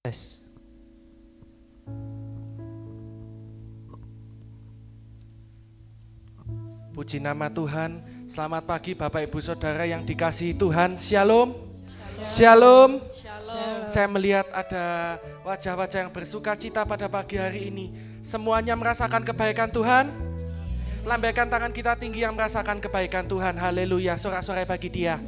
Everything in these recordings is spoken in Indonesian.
Yes. Puji nama Tuhan. Selamat pagi Bapak Ibu Saudara yang dikasihi Tuhan. Shalom. Shalom. Shalom. Saya melihat ada wajah-wajah yang bersuka cita pada pagi hari ini. Semuanya merasakan kebaikan Tuhan. Lambaikan tangan kita tinggi yang merasakan kebaikan Tuhan. Haleluya. Sorak-sorai bagi Dia.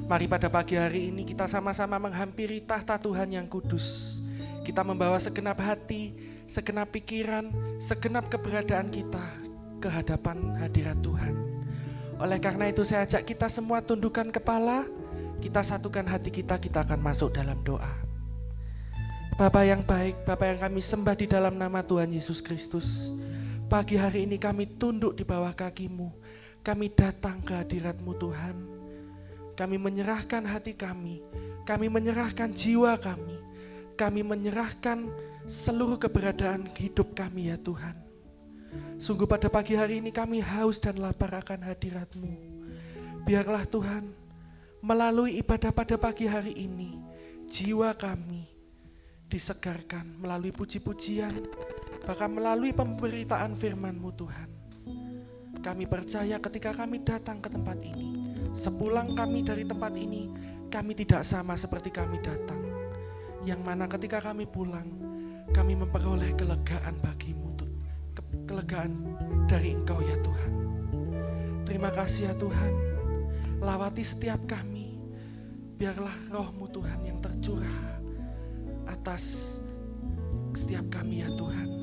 Mari pada pagi hari ini kita sama-sama menghampiri tahta Tuhan yang kudus. Kita membawa segenap hati, segenap pikiran, segenap keberadaan kita ke hadapan hadirat Tuhan. Oleh karena itu saya ajak kita semua tundukkan kepala, kita satukan hati kita akan masuk dalam doa. Bapa yang baik, Bapa yang kami sembah di dalam nama Tuhan Yesus Kristus. Pagi hari ini kami tunduk di bawah kaki-Mu, kami datang ke hadirat-Mu Tuhan. Kami menyerahkan hati kami menyerahkan jiwa kami menyerahkan seluruh keberadaan hidup kami ya Tuhan. Sungguh pada pagi hari ini kami haus dan lapar akan hadirat-Mu. Biarlah Tuhan, melalui ibadah pada pagi hari ini, jiwa kami disegarkan melalui puji-pujian, bahkan melalui pemberitaan firman-Mu Tuhan. Kami percaya ketika kami datang ke tempat ini, sepulang kami dari tempat ini, kami tidak sama seperti kami datang. Yang mana ketika kami pulang, kami memperoleh kelegaan bagi-Mu, kelegaan dari Engkau ya Tuhan. Terima kasih ya Tuhan, lawati setiap kami, biarlah roh-Mu Tuhan yang tercurah atas setiap kami ya Tuhan.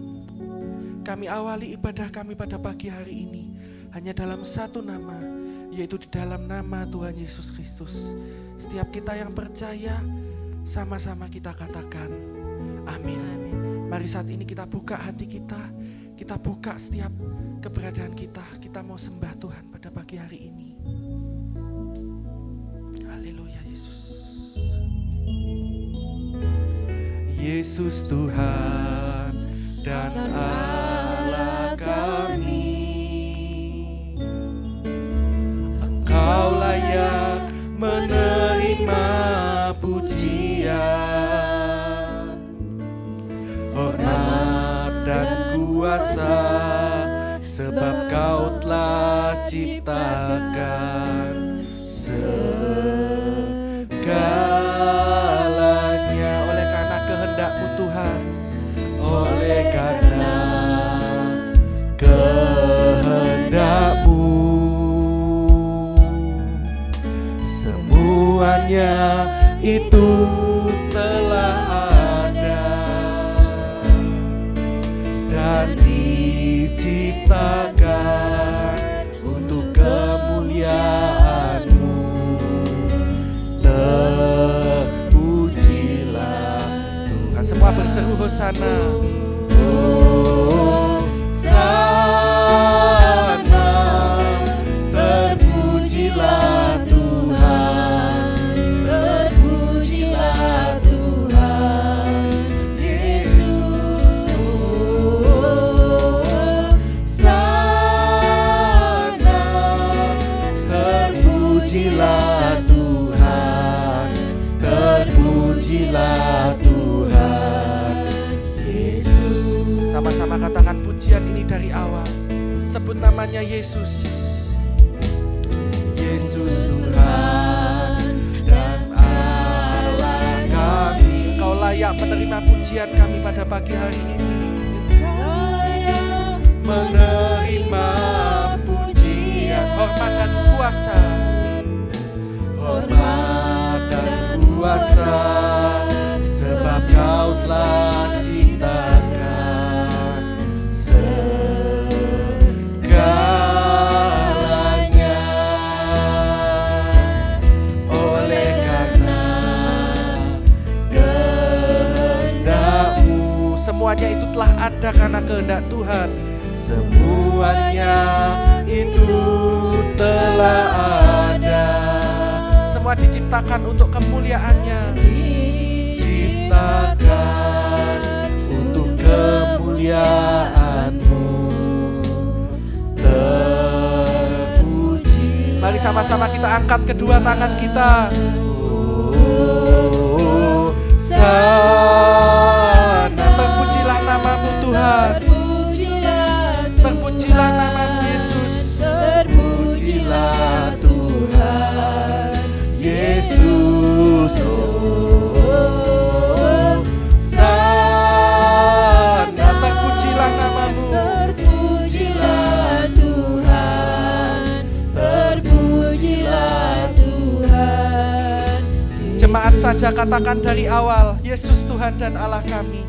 Kami awali ibadah kami pada pagi hari ini hanya dalam satu nama, yaitu di dalam nama Tuhan Yesus Kristus. Setiap kita yang percaya, sama-sama kita katakan amin. Mari saat ini kita buka hati kita buka setiap keberadaan kita mau sembah Tuhan pada pagi hari ini. Haleluya Yesus. Yesus Tuhan dan Allah kami, Engkau layak menerima pujian, hormat dan kuasa, sebab Kau telah ciptakan segalanya. Oleh karena kehendak-Mu Tuhan, oleh karena kehendak-Mu, semuanya itu telah ada dan diciptakan untuk kemuliaan-Mu. Terpujilah Tuhan. Semua berseru hosana. Hosana, terpujilah Tuhan, terpujilah Tuhan Yesus. Hosana, terpujilah Tuhan, terpujilah Tuhan Yesus. Sama-sama katakan pujian ini dari awal. Sebut namanya Yesus. Yesus Tuhan dan Allah kami. Engkau layak menerima pujian kami pada pagi hari ini. Menerima pujian, hormat dan kuasa, hormat dan kuasa, sebab Kau telah ciptakan segalanya. Oleh karena kehendak-Mu, semuanya itu telah ada karena kehendak Tuhan. Semuanya itu telah ada, semua diciptakan untuk kemuliaan-Nya, diciptakan untuk kemuliaan-Mu. Terpuji. Mari sama-sama kita angkat kedua tangan kita. Oh, Hosana, terpujilah namamu Tuhan. Terpujilah namamu Yesus. Terpujilah Tuhan Yesus. Hosana, terpujilah namamu. Terpujilah Tuhan. Terpujilah Tuhan. Jemaat saja katakan dari awal, Yesus Tuhan dan Allah kami.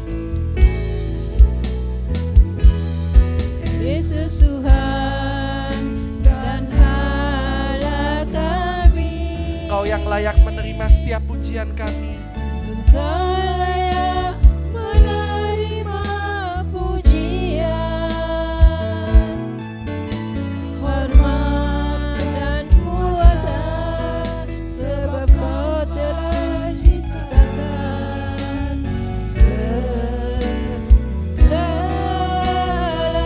Yesus Tuhan dan Allah kami. Kau yang layak menerima setiap pujian kami. Engkau layak menerima pujian, hormat dan kuasa, sebab Kau telah ciptakan segala.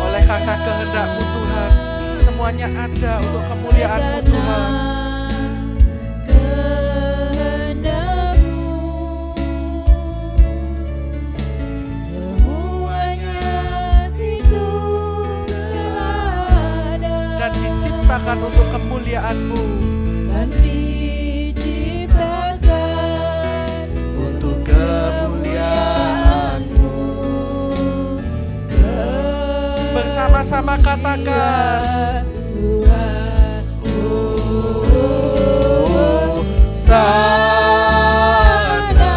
Oleh karena kehendak-Mu Tuhan, semuanya ada untuk kemuliaan-Mu Tuhan. Kehendak-Mu, semuanya itu telah ada Dan diciptakan untuk kemuliaan-Mu. dan diciptakan Untuk kemuliaan-Mu. Bersama-sama katakan, Tuhan. Hosana,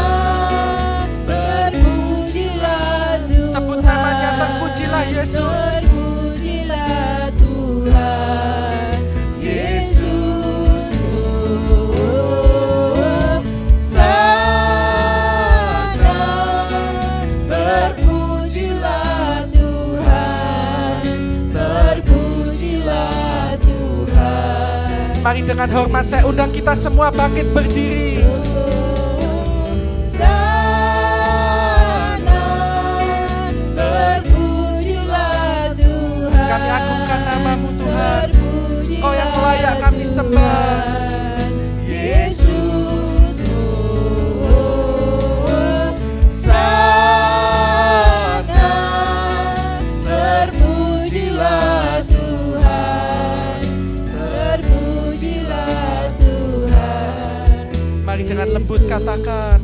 Terpujilah Tuhan. sebut namanya, terpujilah Yesus. Terpujilah Tuhan Yesus. Hosana, Terpujilah Tuhan. Terpujilah Tuhan. mari dengan hormat saya undang kita semua bangkit berdiri. Sana, terpujilah Tuhan. Kami agungkan namamu Tuhan. Terpujilah Kau yang layak kami sembah. Tuhan Yesus. Sana, Terpujilah Tuhan. Terpujilah Tuhan. mari dengan lembut katakan,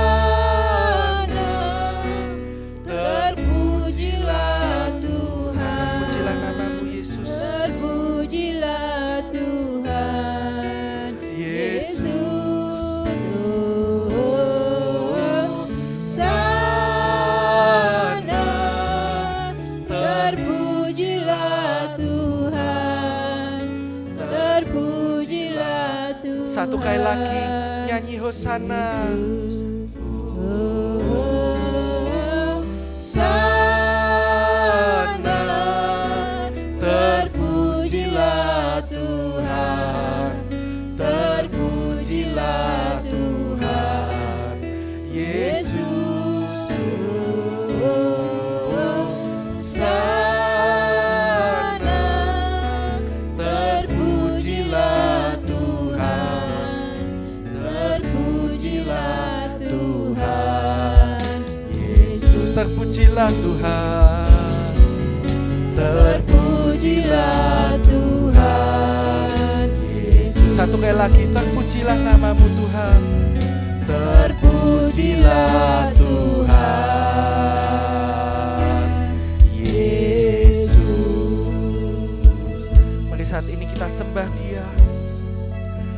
Sana, terpujilah Tuhan. pujilah namamu Yesus. Terpujilah Tuhan Yesus. Sana, terpujilah Tuhan. Terpujilah Tuhan. Satu kali lagi nyanyi Hosana. Sana, terpujilah Tuhan. Terpujilah Tuhan Yesus. Sana, terpujilah Tuhan. Terpujilah Tuhan Yesus. Terpujilah Tuhan. Terpujilah Tuhan Yesus. Satu kali lagi, terpujilah namamu Tuhan. Terpujilah Tuhan Yesus. Mari saat ini kita sembah Dia.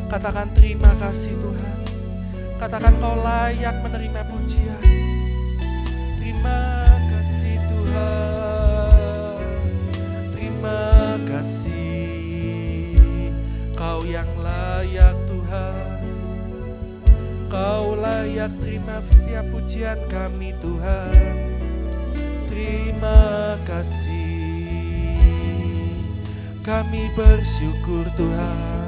Katakan terima kasih Tuhan. Katakan Kau layak menerima pujian. Terima kasih Tuhan. Terima kasih. Kau yang layak Tuhan. Kau layak terima setiap pujian kami Tuhan. Terima kasih. Kami bersyukur Tuhan.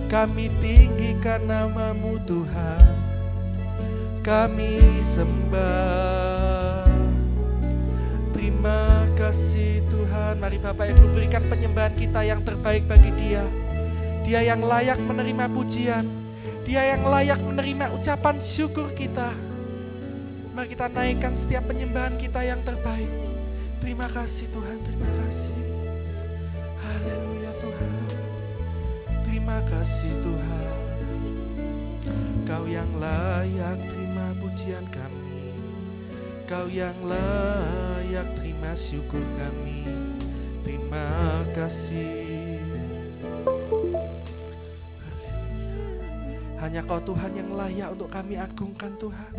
Kami tinggikan namamu Tuhan. Kami sembah. Terima kasih Tuhan. Mari Bapak Ibu berikan penyembahan kita yang terbaik bagi Dia. Dia yang layak menerima pujian, Dia yang layak menerima ucapan syukur kita. Mari kita naikkan setiap penyembahan kita yang terbaik. Terima kasih Tuhan, terima kasih. Haleluya Tuhan. Terima kasih Tuhan. Kau yang layak terima pujian kami. Kau yang layak terima syukur kami. Terima kasih. Hanya Kau Tuhan yang layak untuk kami agungkan Tuhan.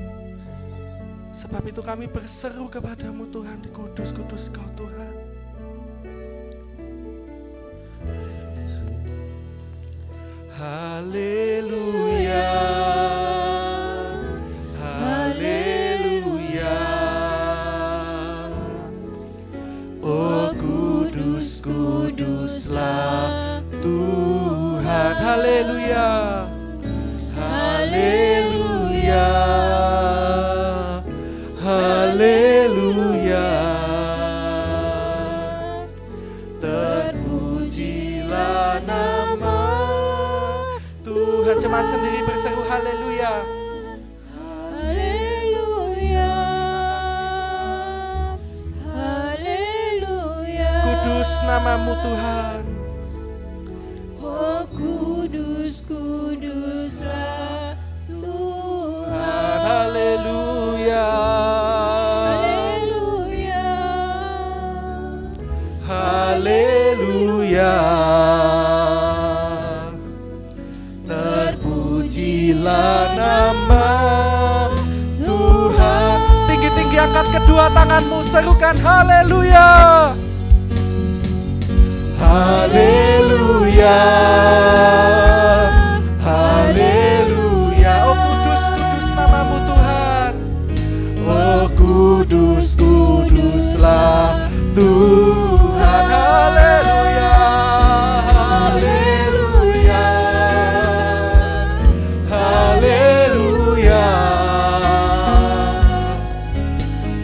Sebab itu kami berseru kepadamu Tuhan, kudus, kudus Kau Tuhan. Haleluya, haleluya. Oh kudus, kuduslah Tuhan. Haleluya, haleluya, haleluya. Terpujilah nama Tuhan. Jemaat sendiri berseru haleluya. Haleluya, haleluya. Kudus namamu Tuhan. Oh kudus, kuduslah Tuhan. Haleluya, haleluya, haleluya. Terpujilah nama Tuhan. Tinggi-tinggi angkat kedua tanganmu, serukan haleluya. Haleluya, haleluya. Oh kudus, kudus namamu Tuhan. Oh kudus, kuduslah Tuhan. Haleluya, haleluya, haleluya.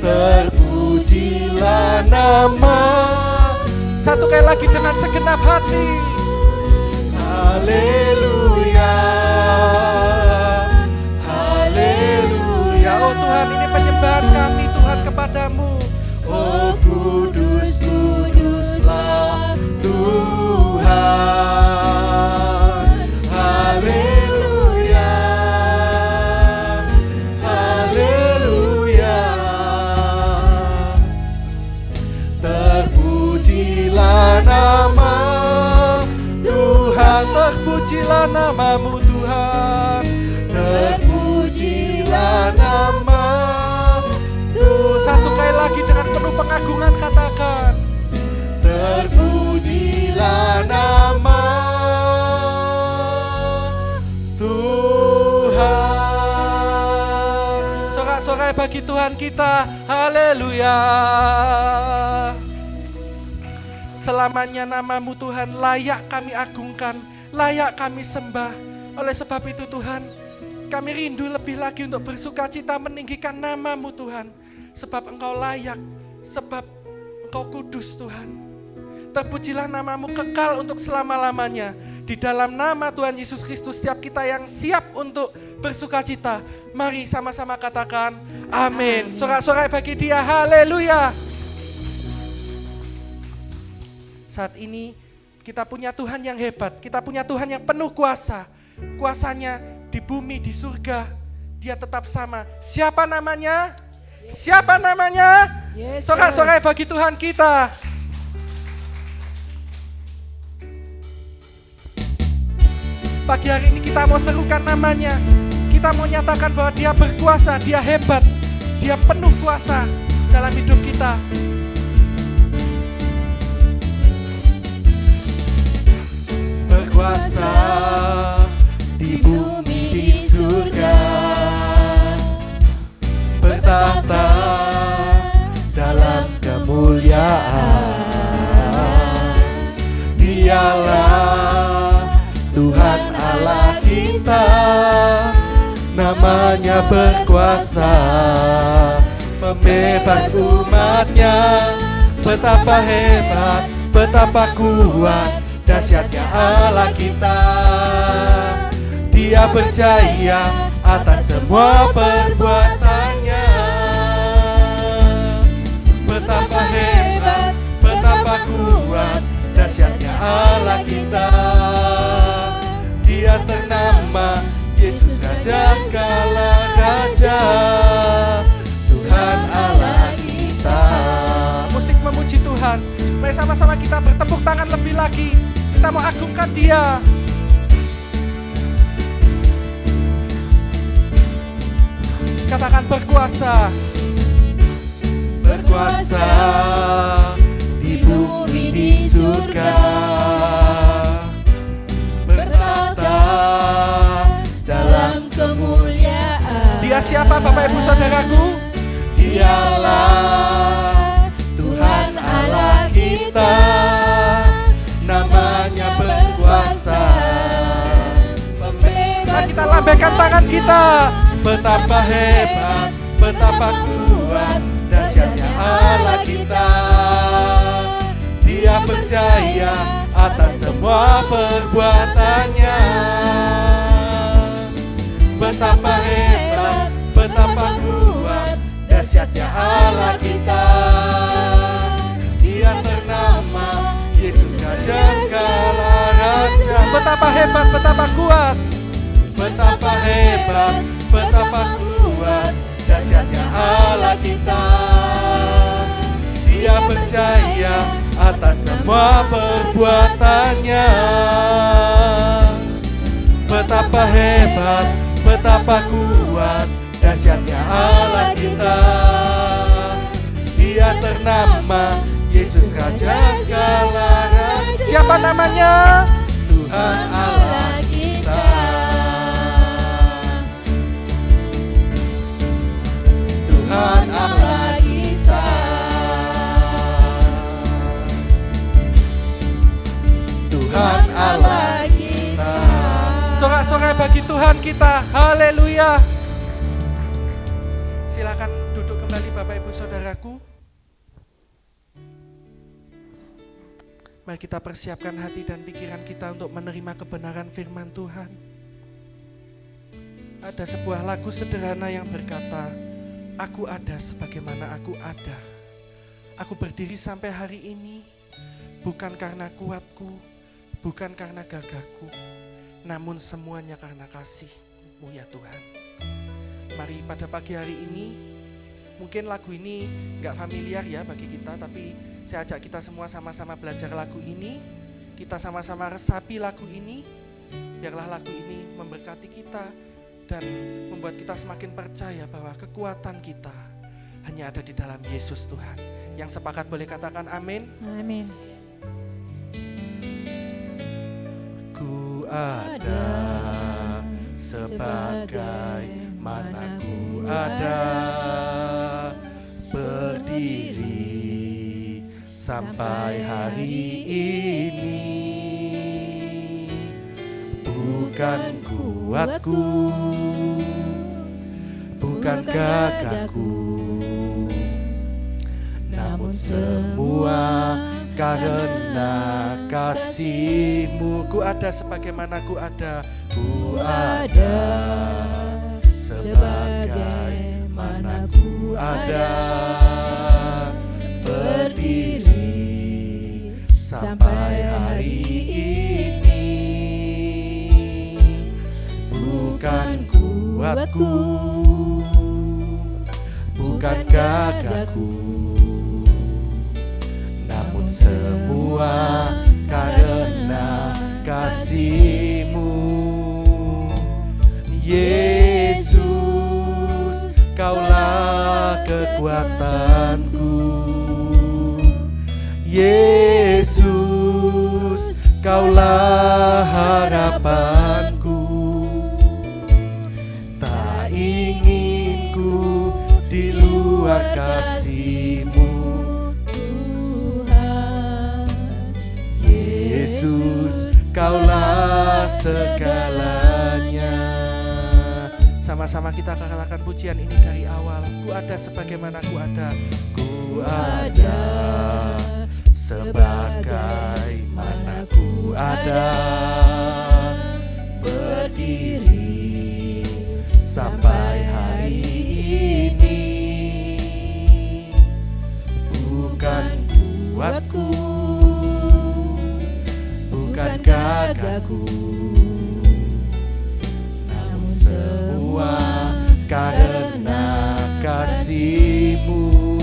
Terpujilah nama. Satu kali lagi dengan segenap hati. Haleluya, haleluya. Oh Tuhan, ini penyembahan kami Tuhan kepadamu. Oh kudus, kuduslah Tuhan. Haleluya, haleluya. Terpujilah nama Tuhan, terpujilah namamu Tuhan. Terpujilah nama Tuhan. Satu kali lagi dengan penuh pengagungan katakan, terpujilah nama Tuhan. Sorak-sorai bagi Tuhan kita. Haleluya. Selamanya namamu Tuhan layak kami agungkan, layak kami sembah. Oleh sebab itu Tuhan, kami rindu lebih lagi untuk bersuka cita meninggikan namamu Tuhan. Sebab Engkau layak, sebab Engkau kudus Tuhan. Terpujilah namamu kekal untuk selama-lamanya. Di dalam nama Tuhan Yesus Kristus, setiap kita yang siap untuk bersuka cita, mari sama-sama katakan amin. Sorak-sorai bagi Dia, haleluya. Saat ini kita punya Tuhan yang hebat, kita punya Tuhan yang penuh kuasa. Kuasanya di bumi, di surga, Dia tetap sama. Siapa namanya? Siapa namanya? Sorak-sorai bagi Tuhan kita. Pagi hari ini kita mau serukan namanya. Kita mau nyatakan bahwa Dia berkuasa, Dia hebat, Dia penuh kuasa dalam hidup kita. Berkuasa di bumi, di surga, bertahta dalam kemuliaan. Dialah Tuhan Allah kita, namanya berkuasa, pembebas umatnya. Betapa hebat, betapa kuat dahsyatnya Allah kita. Dia berjaya atas semua perbuatannya. Betapa hebat, betapa kuat, dahsyatnya Allah kita. Dia ternama Yesus Raja segala raja, Tuhan Allah kita. Musik memuji Tuhan. Mari sama-sama kita bertepuk tangan lebih lagi. Kita mau agungkan Dia. Katakan berkuasa. Berkuasa di bumi di surga, bertata dalam kemuliaan. Dia siapa Bapak Ibu Saudaraku? Dialah Tuhan Allah kita, namanya berkuasa. Mari kita lambaikan tangan kita. Betapa hebat, betapa kuat, dahsyatnya Allah kita. Dia berjaya atas semua perbuatannya. Betapa hebat, betapa kuat, dahsyatnya Allah kita. Dia ternama Yesus Raja segala raja. Betapa hebat, betapa kuat, betapa hebat, betapa kuat, dahsyatnya Allah kita. Dia berjaya atas semua perbuatannya. Betapa hebat, betapa kuat, dahsyatnya Allah kita. Dia ternama Yesus Raja segala raja. Siapa namanya? Tuhan Allah kita. Tuhan Allah kita. Tuhan Allah kita. Sorak-sorai bagi Tuhan kita. Haleluya. Silakan duduk kembali Bapak Ibu Saudaraku. Mari kita persiapkan hati dan pikiran kita untuk menerima kebenaran firman Tuhan. Ada sebuah lagu sederhana yang berkata, aku ada sebagaimana aku ada. Aku berdiri sampai hari ini bukan karena kuatku, bukan karena gagahku, namun semuanya karena kasih-Mu ya Tuhan. Mari pada pagi hari ini, mungkin lagu ini gak familiar ya bagi kita, tapi saya ajak kita semua sama-sama belajar lagu ini. Kita sama-sama resapi lagu ini. Biarlah lagu ini memberkati kita dan membuat kita semakin percaya bahwa kekuatan kita hanya ada di dalam Yesus Tuhan. Yang sepakat boleh katakan amin. Amin. Ku ada sebagai mana ku ada, berdiri sampai hari ini. Bukan kuatku, bukan gagahku, namun semua karena kasih-Mu. Ku ada sebagaimana ku ada. Ku ada sebagaimana ku ada, berdiri sampai hari ini. Bukan kuatku, bukan gagahku, namun semua karena kasih-Mu. Yesus, Kaulah kekuatanku. Yesus, Kaulah harapanku. Tak ingin ku di luar kasih-Mu, Tuhan. Yesus, Kaulah segalanya. Sama-sama kita katakan pujian ini dari awal. Ku ada sebagaimana ku ada. Ku ada sebagaimana ku ada berdiri sampai hari ini, bukan kuatku, bukan gagahku, namun semua karena kasih-Mu.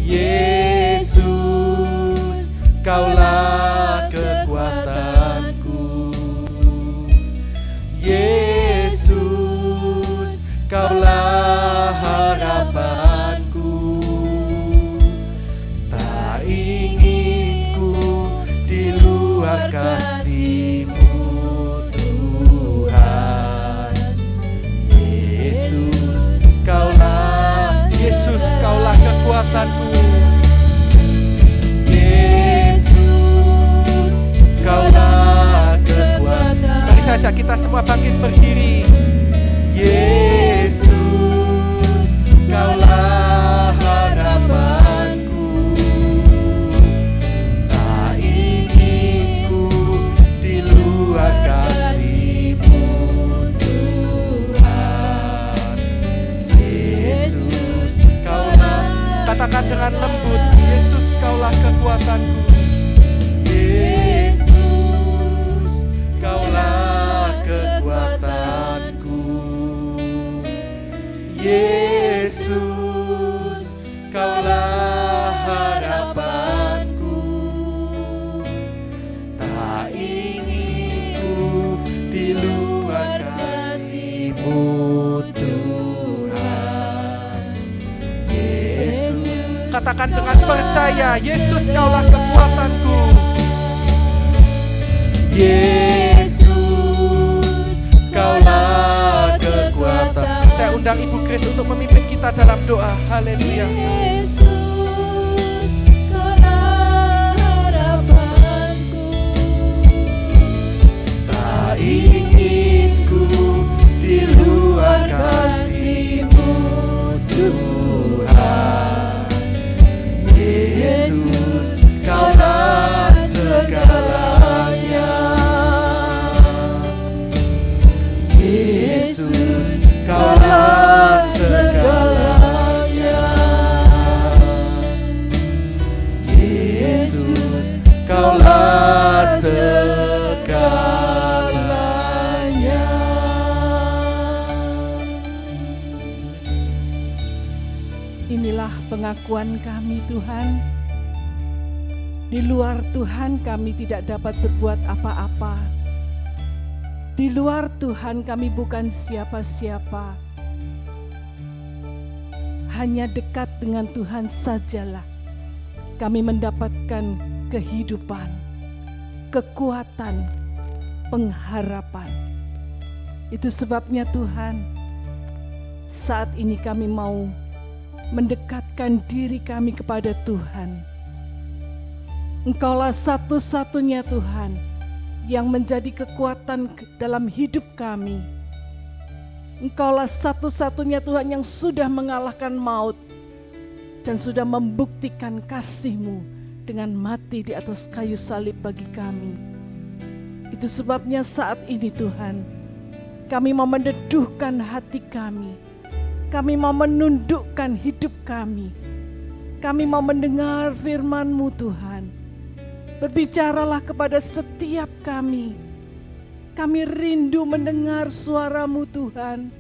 Yesus, Kaulah kekuatanku. Yesus, Kaulah harapanku. Tak ingin ku di luar kasih-Mu, Tuhan. Yesus, Kaulah kekuatanku. Yesus, Kaulah kekuatan. Mari saja kita semua bangkit berdiri. Yesus, Kaulah harapanku. Tak ingin ku di luar kasih-Mu, Tuhan. Yesus, Kaulah. Katakan dengan lembut, Yesus, Kaulah kekuatanku. Yesus, Kaulah kekuatanku. Yesus, Kaulah harapanku. Tak ingin ku di luar kasih-Mu, Tuhan. Yesus, katakan dengan percaya, Yesus, Kaulah kekuatanku. Yesus, Kaulah kekuatan. Saya undang Ibu Grace untuk memimpin kita dalam doa. Haleluya. Yesus, Kaulah harapanku. Tak ingin ku di luar kasih-Mu, Tuhan. Yesus, Kaulah segalanya. Yesus, Kaulah segalanya. Yesus, Kaulah segalanya. Inilah pengakuan kami, Tuhan. Di luar Tuhan kami tidak dapat berbuat apa-apa. Di luar Tuhan kami bukan siapa-siapa. Hanya dekat dengan Tuhan sajalah kami mendapatkan kehidupan, kekuatan, pengharapan. Itu sebabnya Tuhan, saat ini kami mau mendekatkan diri kami kepada Tuhan. Engkaulah satu-satunya Tuhan yang menjadi kekuatan dalam hidup kami. Engkaulah satu-satunya Tuhan yang sudah mengalahkan maut dan sudah membuktikan kasih-Mu dengan mati di atas kayu salib bagi kami. Itu sebabnya saat ini Tuhan, kami mau meneduhkan hati kami. Kami mau menundukkan hidup kami. Kami mau mendengar firman-Mu Tuhan. Berbicaralah kepada setiap kami. Kami rindu mendengar suara-Mu Tuhan.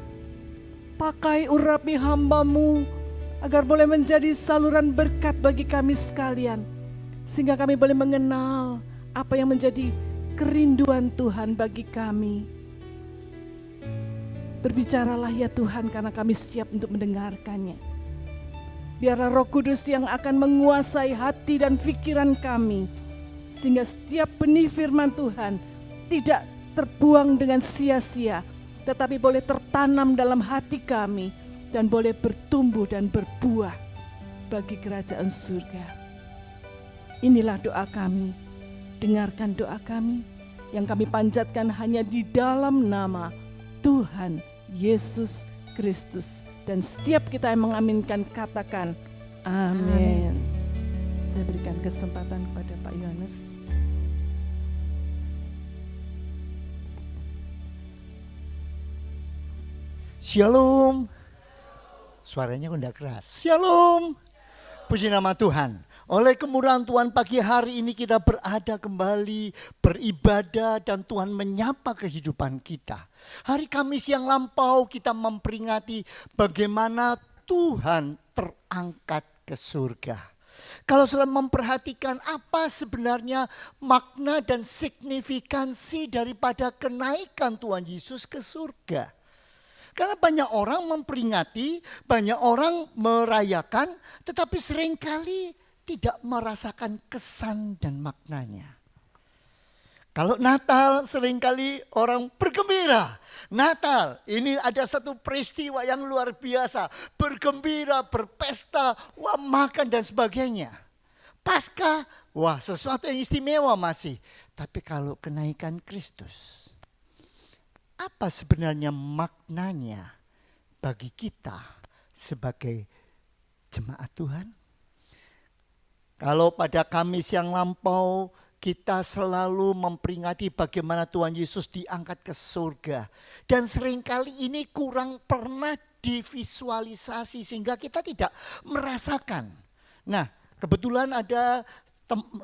Pakai urapi hamba-Mu agar boleh menjadi saluran berkat bagi kami sekalian. Sehingga kami boleh mengenal apa yang menjadi kerinduan Tuhan bagi kami. Berbicaralah ya Tuhan, karena kami siap untuk mendengarkannya. Biarlah Roh Kudus yang akan menguasai hati dan pikiran kami, sehingga setiap benih firman Tuhan tidak terbuang dengan sia-sia, tetapi boleh tertanam dalam hati kami dan boleh bertumbuh dan berbuah bagi kerajaan surga. Inilah doa kami. Dengarkan doa kami yang kami panjatkan hanya di dalam nama Tuhan Yesus Kristus. Dan setiap kita yang mengaminkan katakan amin. Saya berikan kesempatan kepada Pak Yohanes. Shalom. Suaranya kok enggak keras. Shalom. Puji nama Tuhan. Oleh kemurahan Tuhan pagi hari ini kita berada kembali beribadah dan Tuhan menyapa kehidupan kita. Hari Kamis yang lampau kita memperingati bagaimana Tuhan terangkat ke surga. Kalau sudah memperhatikan apa sebenarnya makna dan signifikansi daripada kenaikan Tuhan Yesus ke surga. Karena banyak orang memperingati, banyak orang merayakan, tetapi seringkali tidak merasakan kesan dan maknanya. Kalau Natal seringkali orang bergembira. Natal ini ada satu peristiwa yang luar biasa. Bergembira, berpesta, wah makan dan sebagainya. Paskah, wah sesuatu yang istimewa masih. Tapi kalau kenaikan Kristus, apa sebenarnya maknanya bagi kita sebagai jemaat Tuhan? Kalau pada Kamis yang lampau kita selalu memperingati bagaimana Tuhan Yesus diangkat ke surga. Dan seringkali ini kurang pernah divisualisasi sehingga kita tidak merasakan. Nah, kebetulan ada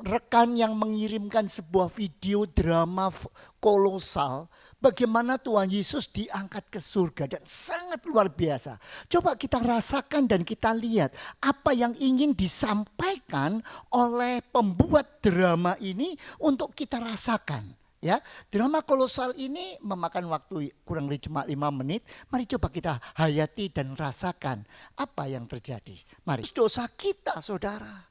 rekan yang mengirimkan sebuah video drama kolosal bagaimana Tuhan Yesus diangkat ke surga dan sangat luar biasa. Coba kita rasakan dan kita lihat apa yang ingin disampaikan oleh pembuat drama ini untuk kita rasakan. Ya, drama kolosal ini memakan waktu kurang lebih cuma 5 menit. Mari coba kita hayati dan rasakan apa yang terjadi. Mari, dosa kita saudara.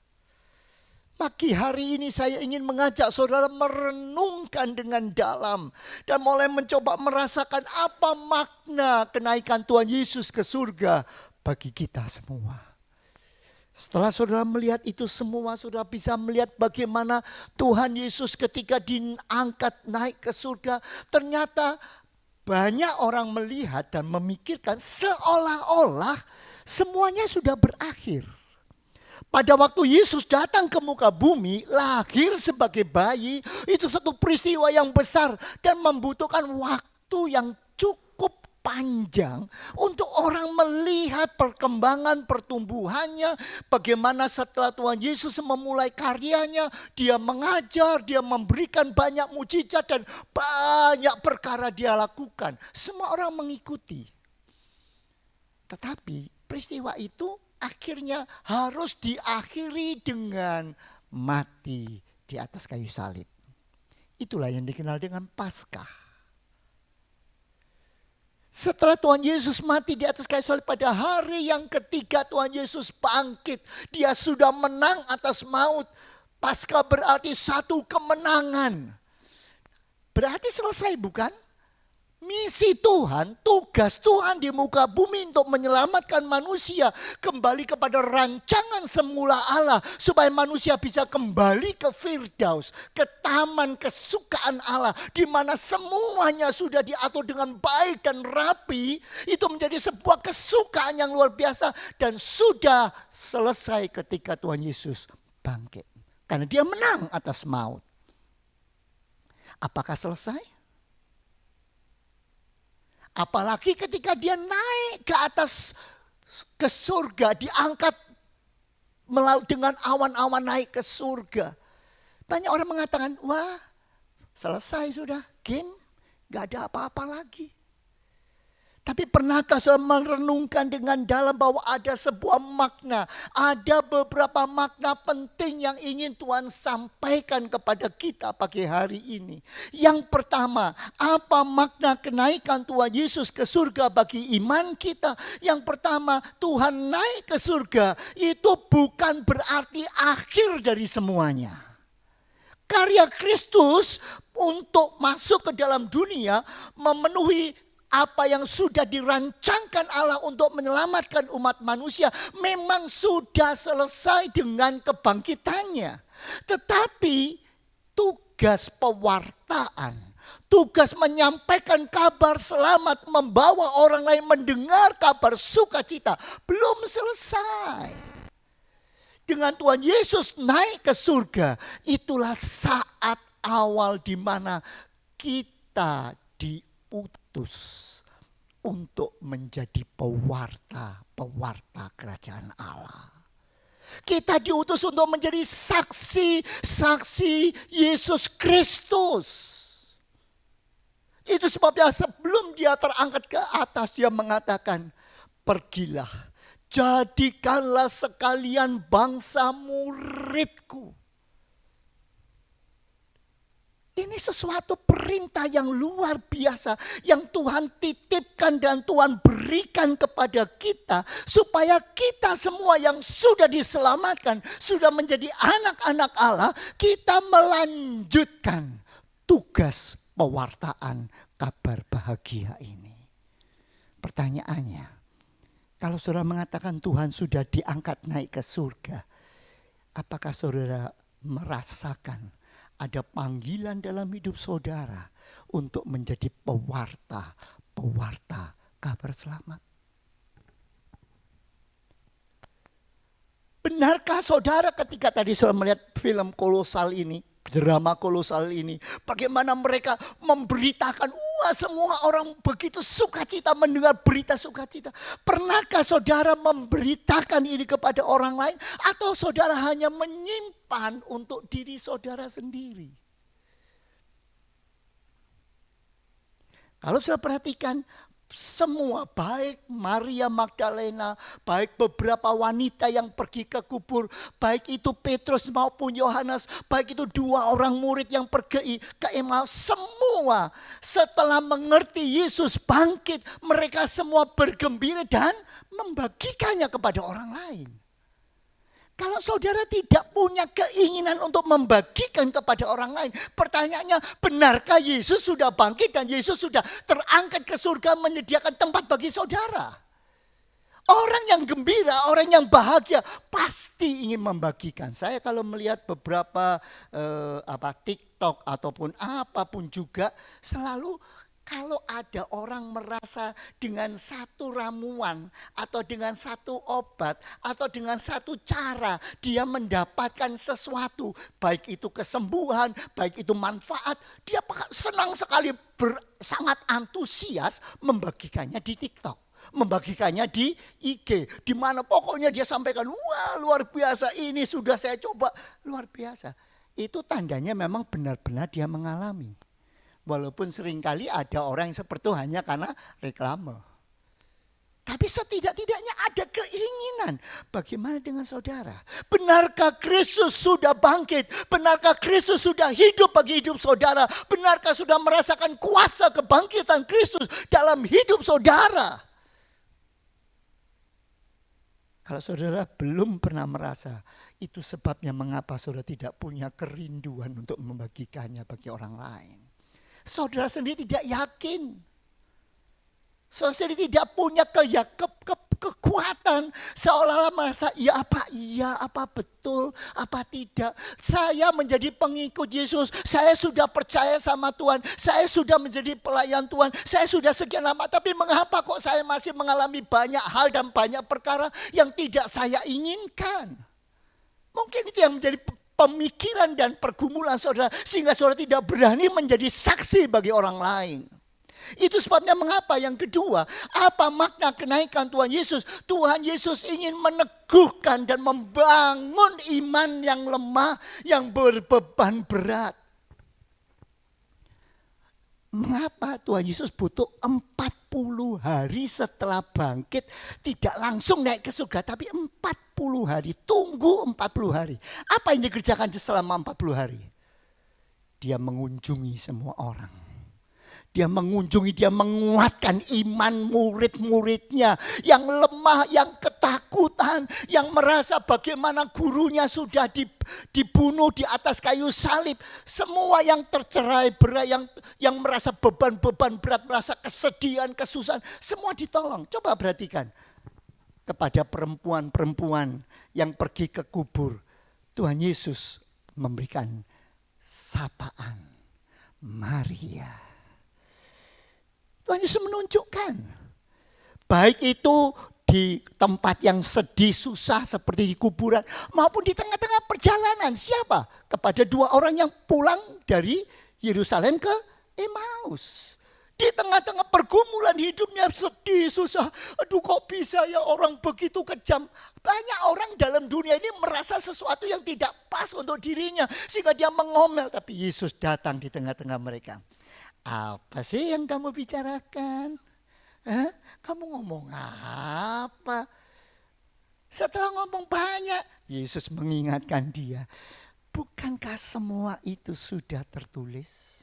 Pagi hari ini saya ingin mengajak saudara merenungkan dengan dalam dan mulai mencoba merasakan apa makna kenaikan Tuhan Yesus ke surga bagi kita semua. Setelah saudara melihat itu semua, saudara bisa melihat bagaimana Tuhan Yesus ketika diangkat naik ke surga, ternyata banyak orang melihat dan memikirkan seolah-olah semuanya sudah berakhir. Pada waktu Yesus datang ke muka bumi, lahir sebagai bayi, itu satu peristiwa yang besar dan membutuhkan waktu yang cukup panjang untuk orang melihat perkembangan pertumbuhannya. Bagaimana setelah Tuhan Yesus memulai karyanya, dia mengajar, dia memberikan banyak mujizat dan banyak perkara dia lakukan. Semua orang mengikuti. Tetapi peristiwa itu akhirnya harus diakhiri dengan mati di atas kayu salib. Itulah yang dikenal dengan Paskah. Setelah Tuhan Yesus mati di atas kayu salib pada hari yang ketiga Tuhan Yesus bangkit. Dia sudah menang atas maut. Paskah berarti satu kemenangan. Berarti selesai bukan? Misi Tuhan, tugas Tuhan di muka bumi untuk menyelamatkan manusia kembali kepada rancangan semula Allah supaya manusia bisa kembali ke Firdaus, ke taman kesukaan Allah di mana semuanya sudah diatur dengan baik dan rapi. Itu menjadi sebuah kesukaan yang luar biasa dan sudah selesai ketika Tuhan Yesus bangkit. Karena dia menang atas maut. Apakah selesai? Apalagi ketika dia naik ke atas ke surga, diangkat dengan awan-awan naik ke surga. Banyak orang mengatakan, wah selesai sudah game, gak ada apa-apa lagi. Tapi pernahkah saudara merenungkan dengan dalam bahwa ada sebuah makna, ada beberapa makna penting yang ingin Tuhan sampaikan kepada kita pagi hari ini. Yang pertama, apa makna kenaikan Tuhan Yesus ke surga bagi iman kita? Yang pertama, Tuhan naik ke surga itu bukan berarti akhir dari semuanya. Karya Kristus untuk masuk ke dalam dunia memenuhi apa yang sudah dirancangkan Allah untuk menyelamatkan umat manusia memang sudah selesai dengan kebangkitannya. Tetapi tugas pewartaan, tugas menyampaikan kabar selamat, membawa orang lain mendengar kabar sukacita belum selesai. dengan Tuhan Yesus naik ke surga, itulah saat awal di mana kita diutus untuk menjadi pewarta kerajaan Allah. Kita diutus untuk menjadi saksi Yesus Kristus. Itu sebabnya sebelum dia terangkat ke atas, dia mengatakan, pergilah, jadikanlah sekalian bangsa muridku. Ini sesuatu perintah yang luar biasa yang Tuhan titipkan dan Tuhan berikan kepada kita supaya kita semua yang sudah diselamatkan, sudah menjadi anak-anak Allah, kita melanjutkan tugas pewartaan kabar bahagia ini. Pertanyaannya, kalau saudara mengatakan Tuhan sudah diangkat naik ke surga, apakah saudara merasakan ada panggilan dalam hidup saudara untuk menjadi pewarta kabar selamat? Benarkah saudara ketika tadi saudara melihat film Kolosal ini, drama Kolosal ini, bagaimana mereka memberitakan, wah semua orang begitu sukacita mendengar berita sukacita. Pernahkah saudara memberitakan ini kepada orang lain, atau saudara hanya menyimpan untuk diri saudara sendiri? Kalau saudara perhatikan, semua baik Maria Magdalena, baik beberapa wanita yang pergi ke kubur, baik itu Petrus maupun Yohanes, baik itu 2 orang murid yang pergi ke Emmaus, semua setelah mengerti Yesus bangkit, mereka semua bergembira dan membagikannya kepada orang lain. Kalau saudara tidak punya keinginan untuk membagikan kepada orang lain, pertanyaannya, benarkah Yesus sudah bangkit dan Yesus sudah terangkat ke surga menyediakan tempat bagi saudara? Orang yang gembira, orang yang bahagia pasti ingin membagikan. Saya kalau melihat beberapa TikTok ataupun apapun juga, selalu kalau ada orang merasa dengan satu ramuan atau dengan satu obat atau dengan satu cara dia mendapatkan sesuatu, baik itu kesembuhan, baik itu manfaat, dia senang sekali, sangat antusias membagikannya di TikTok, membagikannya di IG, di mana pokoknya dia sampaikan, wah luar biasa, ini sudah saya coba, luar biasa. Itu tandanya memang benar-benar dia mengalami. Walaupun seringkali ada orang yang seperti itu hanya karena reklame. Tapi setidak-tidaknya ada keinginan. Bagaimana dengan saudara? Benarkah Kristus sudah bangkit? Benarkah Kristus sudah hidup bagi hidup saudara? Benarkah sudah merasakan kuasa kebangkitan Kristus dalam hidup saudara? Kalau saudara belum pernah merasa, itu sebabnya mengapa saudara tidak punya kerinduan untuk membagikannya bagi orang lain. Saudara sendiri tidak yakin. Saudara sendiri tidak punya kekuatan. Seolah-olah merasa iya apa betul, apa tidak. Saya menjadi pengikut Yesus. Saya sudah percaya sama Tuhan. Saya sudah menjadi pelayan Tuhan. Saya sudah sekian lama. Tapi mengapa kok saya masih mengalami banyak hal dan banyak perkara yang tidak saya inginkan. Mungkin itu yang menjadi pemikiran dan pergumulan saudara, sehingga saudara tidak berani menjadi saksi bagi orang lain. Itu sebabnya mengapa yang kedua, apa makna kenaikan Tuhan Yesus? Tuhan Yesus ingin meneguhkan dan membangun iman yang lemah, yang berbeban berat. Mengapa Tuhan Yesus butuh 40 hari setelah bangkit, tidak langsung naik ke surga, tapi 40 hari, tunggu 40 hari. Apa yang dikerjakan selama 40 hari? Dia mengunjungi semua orang. Dia mengunjungi, dia menguatkan iman murid-muridnya yang lemah, yang ketakutan, yang merasa bagaimana gurunya sudah dibunuh di atas kayu salib. Semua yang tercerai berai, yang merasa beban-beban berat, merasa kesedihan, kesusahan, semua ditolong. Coba perhatikan kepada perempuan-perempuan yang pergi ke kubur. Tuhan Yesus memberikan sapaan, Maria. Tuhan Yesus menunjukkan, baik itu di tempat yang sedih, susah seperti di kuburan, maupun di tengah-tengah perjalanan. Siapa? Kepada dua orang yang pulang dari Yerusalem ke Emmaus. Di tengah-tengah pergumulan hidupnya sedih, susah. Aduh, kok bisa ya orang begitu kejam. Banyak orang dalam dunia ini merasa sesuatu yang tidak pas untuk dirinya, sehingga dia mengomel. Tapi Yesus datang di tengah-tengah mereka. Apa sih yang kamu bicarakan? Kamu ngomong apa? Setelah ngomong banyak, Yesus mengingatkan dia. Bukankah semua itu sudah tertulis?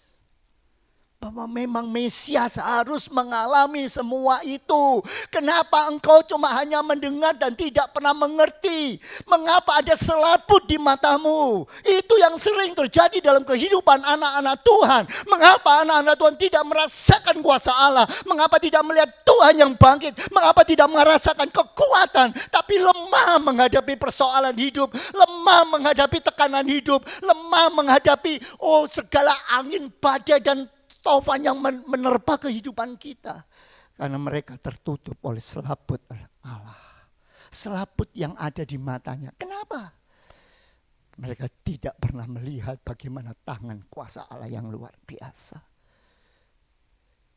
Bahwa memang Mesias harus mengalami semua itu. Kenapa engkau cuma hanya mendengar dan tidak pernah mengerti? Mengapa ada selaput di matamu? Itu yang sering terjadi dalam kehidupan anak-anak Tuhan. Mengapa anak-anak Tuhan tidak merasakan kuasa Allah? Mengapa tidak melihat Tuhan yang bangkit? Mengapa tidak merasakan kekuatan? Tapi lemah menghadapi persoalan hidup. Lemah menghadapi tekanan hidup. Lemah menghadapi segala angin badai dan taufan yang menerpa kehidupan kita. Karena mereka tertutup oleh selaput Allah. Selaput yang ada di matanya. Kenapa? Mereka tidak pernah melihat bagaimana tangan kuasa Allah yang luar biasa.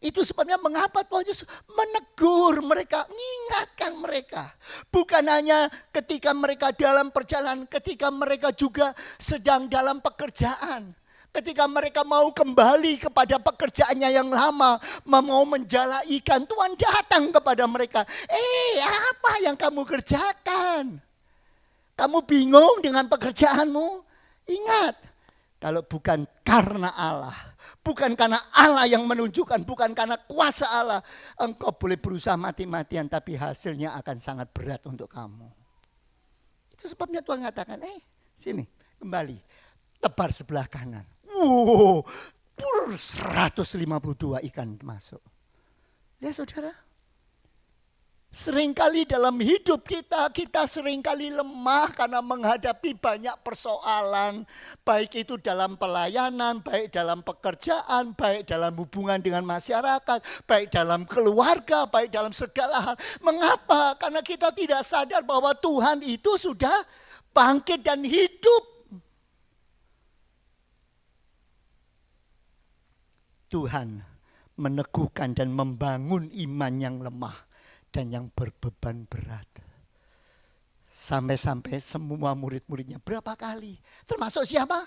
Itu sebabnya mengapa Tuhan Yesus menegur mereka, mengingatkan mereka. Bukan hanya ketika mereka dalam perjalanan, ketika mereka juga sedang dalam pekerjaan. Ketika mereka mau kembali kepada pekerjaannya yang lama, mau menjala ikan, Tuhan datang kepada mereka. Apa yang kamu kerjakan? Kamu bingung dengan pekerjaanmu? Ingat, kalau bukan karena Allah, bukan karena Allah yang menunjukkan, bukan karena kuasa Allah, engkau boleh berusaha mati-matian, tapi hasilnya akan sangat berat untuk kamu. Itu sebabnya Tuhan katakan, sini kembali, tebar sebelah kanan. 152 ikan masuk. Ya saudara, seringkali dalam hidup kita seringkali lemah karena menghadapi banyak persoalan. Baik itu dalam pelayanan, baik dalam pekerjaan, baik dalam hubungan dengan masyarakat, baik dalam keluarga, baik dalam segala hal. Mengapa? Karena kita tidak sadar bahwa Tuhan itu sudah bangkit dan hidup. Tuhan meneguhkan dan membangun iman yang lemah dan yang berbeban berat. Sampai-sampai semua murid-muridnya berapa kali? Termasuk siapa?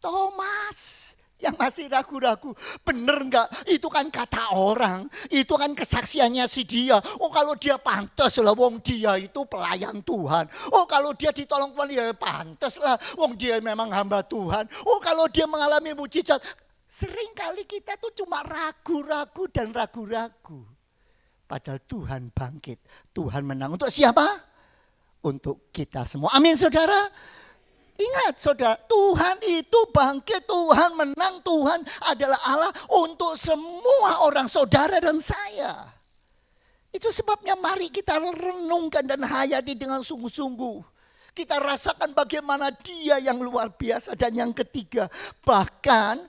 Thomas yang masih ragu-ragu. Bener enggak? Itu kan kata orang. Itu kan kesaksiannya si dia. Kalau dia pantas lah, wong dia itu pelayan Tuhan. Kalau dia ditolong Tuhan, ya pantas lah, wong dia memang hamba Tuhan. Kalau dia mengalami mujizat. Seringkali kita tuh cuma ragu-ragu dan ragu-ragu. Padahal Tuhan bangkit. Tuhan menang. Untuk siapa? Untuk kita semua. Amin saudara. Ingat saudara, Tuhan itu bangkit, Tuhan menang, Tuhan adalah Allah untuk semua orang saudara dan saya. Itu sebabnya mari kita renungkan dan hayati dengan sungguh-sungguh. Kita rasakan bagaimana Dia yang luar biasa. Dan yang ketiga, bahkan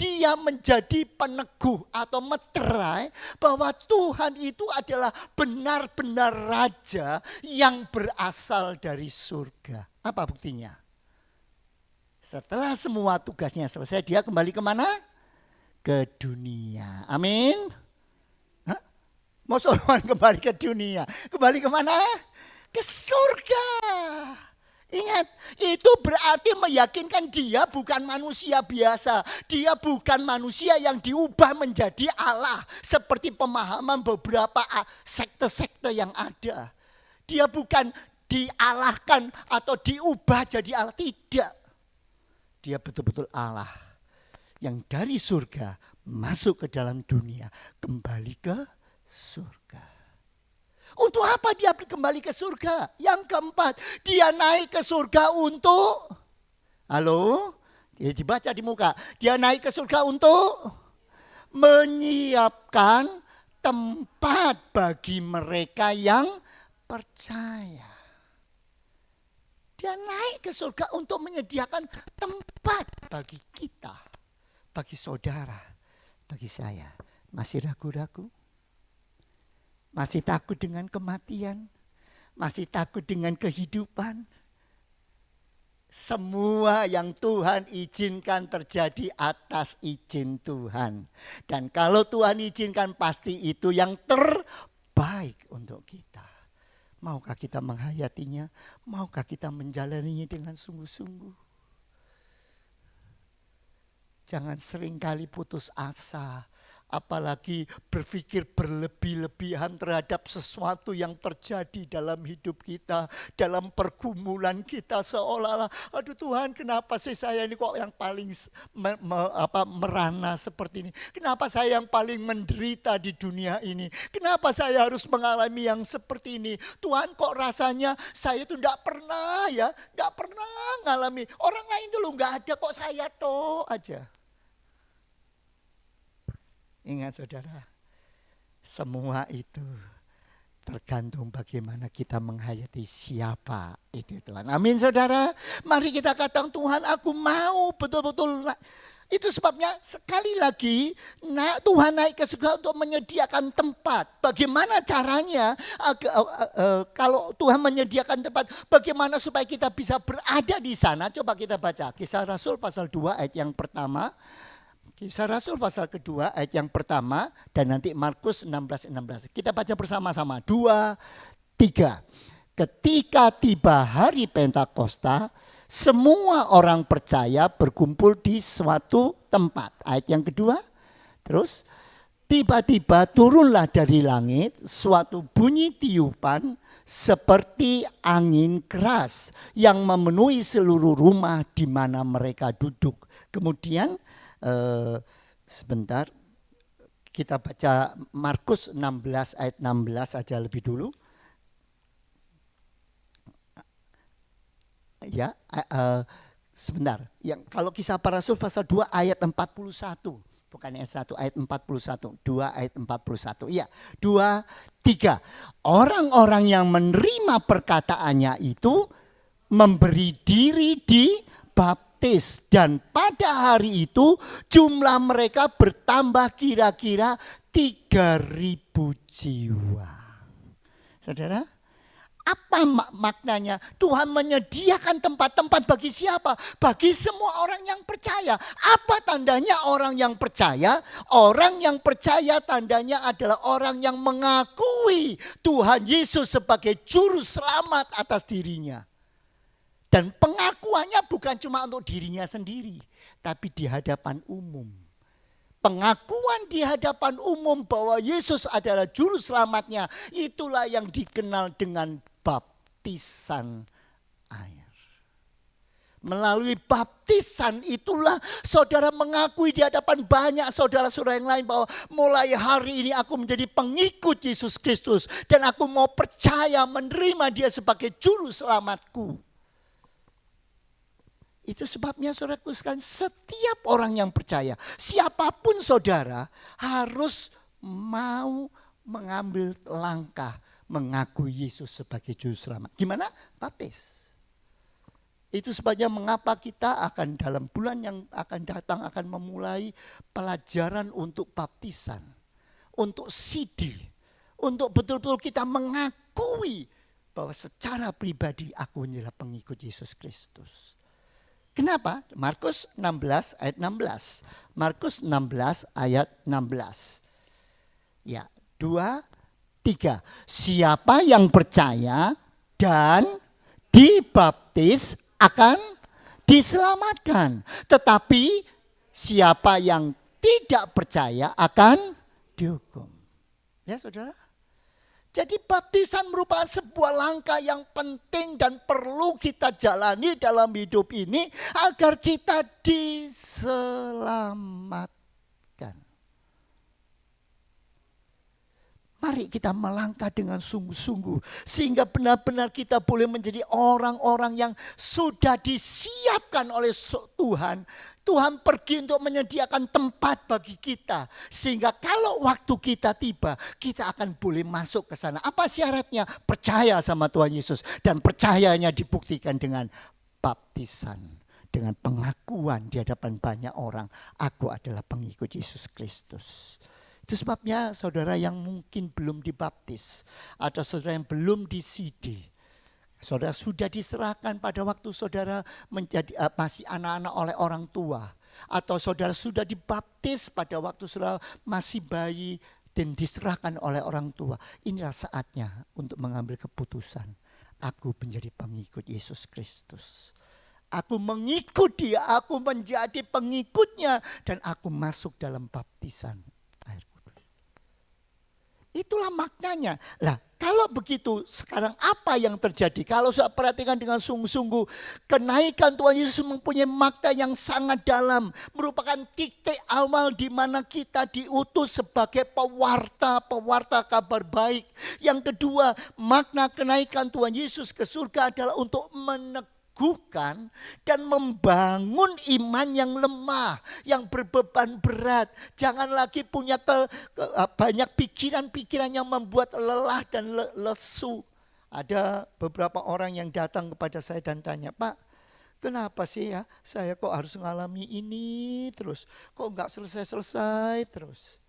Dia menjadi peneguh atau meterai bahwa Tuhan itu adalah benar-benar Raja yang berasal dari surga. Apa buktinya? Setelah semua tugasnya selesai, dia kembali kemana? Ke dunia. Amin. Mau Solomon kembali ke dunia. Kembali kemana? Ke surga. Ingat, itu berarti meyakinkan dia bukan manusia biasa. Dia bukan manusia yang diubah menjadi Allah. Seperti pemahaman beberapa sekte-sekte yang ada. Dia bukan dialahkan atau diubah jadi Allah. Tidak. Dia betul-betul Allah. Yang dari surga masuk ke dalam dunia. Kembali ke surga. Untuk apa dia kembali ke surga? Yang keempat, dia naik ke surga untuk, halo? Dia dibaca di muka. Dia naik ke surga untuk menyiapkan tempat bagi mereka yang percaya. Dia naik ke surga untuk menyediakan tempat bagi kita, bagi saudara, bagi saya. Masih ragu-ragu? Masih takut dengan kematian? Masih takut dengan kehidupan? Semua yang Tuhan izinkan terjadi atas izin Tuhan. Dan kalau Tuhan izinkan pasti itu yang terbaik untuk kita. Maukah kita menghayatinya? Maukah kita menjalaninya dengan sungguh-sungguh? Jangan seringkali putus asa. Apalagi berpikir berlebih-lebihan terhadap sesuatu yang terjadi dalam hidup kita, dalam pergumulan kita, seolah-olah aduh Tuhan, kenapa sih saya ini kok yang paling merana seperti ini? Kenapa saya yang paling menderita di dunia ini? Kenapa saya harus mengalami yang seperti ini? Tuhan, kok rasanya saya itu tidak pernah ngalami. Orang lain dulu nggak ada, kok saya toh aja. Ingat saudara, semua itu tergantung bagaimana kita menghayati siapa itu Tuhan. Amin saudara. Mari kita katakan, Tuhan aku mau betul-betul. Itu sebabnya sekali lagi Tuhan naik ke surga untuk menyediakan tempat. Bagaimana caranya kalau Tuhan menyediakan tempat, bagaimana supaya kita bisa berada di sana? Coba kita baca Kisah Rasul pasal 2 ayat yang pertama. Kisah Rasul pasal kedua ayat yang pertama dan nanti Markus 16:16. Kita baca bersama-sama. 2, 3. Ketika tiba hari Pentakosta, semua orang percaya berkumpul di suatu tempat. Ayat yang kedua. Terus tiba-tiba turunlah dari langit suatu bunyi tiupan seperti angin keras yang memenuhi seluruh rumah di mana mereka duduk. Kemudian sebentar, kita baca Markus 16 ayat 16 aja lebih dulu. Ya, sebentar. Yang kalau Kisah Para Rasul pasal 2 ayat 41, bukan ayat 1, ayat 41, 2 ayat 41. Iya, 2, 3. Orang-orang yang menerima perkataannya itu memberi diri dibaptis. Dan pada hari itu jumlah mereka bertambah kira-kira 3.000 jiwa. Saudara, apa maknanya? Tuhan menyediakan tempat-tempat bagi siapa? Bagi semua orang yang percaya. Apa tandanya orang yang percaya? Orang yang percaya tandanya adalah orang yang mengakui Tuhan Yesus sebagai juru selamat atas dirinya. Dan pengakuannya bukan cuma untuk dirinya sendiri, tapi di hadapan umum. Pengakuan di hadapan umum bahwa Yesus adalah juru selamatnya, itulah yang dikenal dengan baptisan air. Melalui baptisan itulah saudara mengakui di hadapan banyak saudara-saudara yang lain bahwa mulai hari ini aku menjadi pengikut Yesus Kristus. Dan aku mau percaya menerima dia sebagai juru selamatku. Itu sebabnya saudaraku sekalian, setiap orang yang percaya, siapapun saudara harus mau mengambil langkah mengakui Yesus sebagai juru selamat. Gimana? Baptis. Itu sebabnya mengapa kita akan dalam bulan yang akan datang akan memulai pelajaran untuk baptisan, untuk sidil, untuk betul-betul kita mengakui bahwa secara pribadi aku adalah pengikut Yesus Kristus. Kenapa? Markus 16 ayat 16. Markus 16 ayat 16. Ya, 2, 3. Siapa yang percaya dan dibaptis akan diselamatkan. Tetapi siapa yang tidak percaya akan dihukum. Ya saudara. Jadi baptisan merupakan sebuah langkah yang penting dan perlu kita jalani dalam hidup ini agar kita diselamatkan. Mari kita melangkah dengan sungguh-sungguh sehingga benar-benar kita boleh menjadi orang-orang yang sudah disiapkan oleh Tuhan. Tuhan pergi untuk menyediakan tempat bagi kita. Sehingga kalau waktu kita tiba, kita akan boleh masuk ke sana. Apa syaratnya? Percaya sama Tuhan Yesus. Dan percayanya dibuktikan dengan baptisan. Dengan pengakuan di hadapan banyak orang. Aku adalah pengikut Yesus Kristus. Itu sebabnya saudara yang mungkin belum dibaptis, atau saudara yang belum disidi, saudara sudah diserahkan pada waktu saudara menjadi masih anak-anak oleh orang tua, atau saudara sudah dibaptis pada waktu saudara masih bayi dan diserahkan oleh orang tua. Inilah saatnya untuk mengambil keputusan. Aku menjadi pengikut Yesus Kristus. Aku mengikut Dia, aku menjadi pengikutnya, dan aku masuk dalam baptisan air kudus. Itulah maknanya. Lah, kalau begitu sekarang apa yang terjadi? Kalau saya perhatikan dengan sungguh-sungguh, kenaikan Tuhan Yesus mempunyai makna yang sangat dalam. Merupakan titik awal di mana kita diutus sebagai pewarta kabar baik. Yang kedua, makna kenaikan Tuhan Yesus ke surga adalah untuk meneguhkan dan membangun iman yang lemah, yang berbeban berat. Jangan lagi punya banyak pikiran-pikiran yang membuat lelah dan lesu. Ada beberapa orang yang datang kepada saya dan tanya, Pak, kenapa sih ya saya kok harus mengalami ini terus? Kok enggak selesai-selesai terus?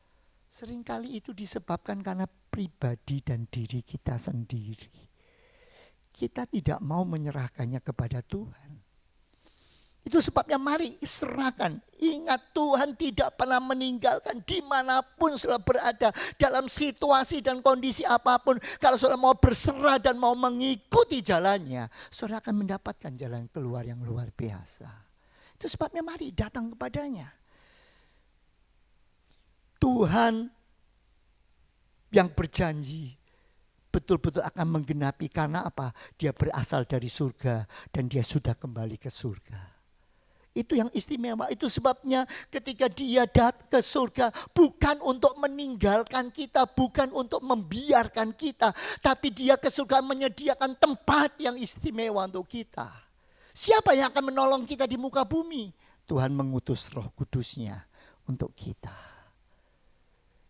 Seringkali itu disebabkan karena pribadi dan diri kita sendiri. Kita tidak mau menyerahkannya kepada Tuhan. Itu sebabnya mari serahkan. Ingat, Tuhan tidak pernah meninggalkan dimanapun saudara berada. Dalam situasi dan kondisi apapun. Kalau saudara mau berserah dan mau mengikuti jalannya, saudara akan mendapatkan jalan keluar yang luar biasa. Itu sebabnya mari datang kepadanya. Tuhan yang berjanji betul-betul akan menggenapi, karena apa? Dia berasal dari surga dan dia sudah kembali ke surga. Itu yang istimewa. Itu sebabnya ketika dia datang ke surga bukan untuk meninggalkan kita, bukan untuk membiarkan kita, tapi dia ke surga menyediakan tempat yang istimewa untuk kita. Siapa yang akan menolong kita di muka bumi? Tuhan mengutus Roh Kudusnya untuk kita.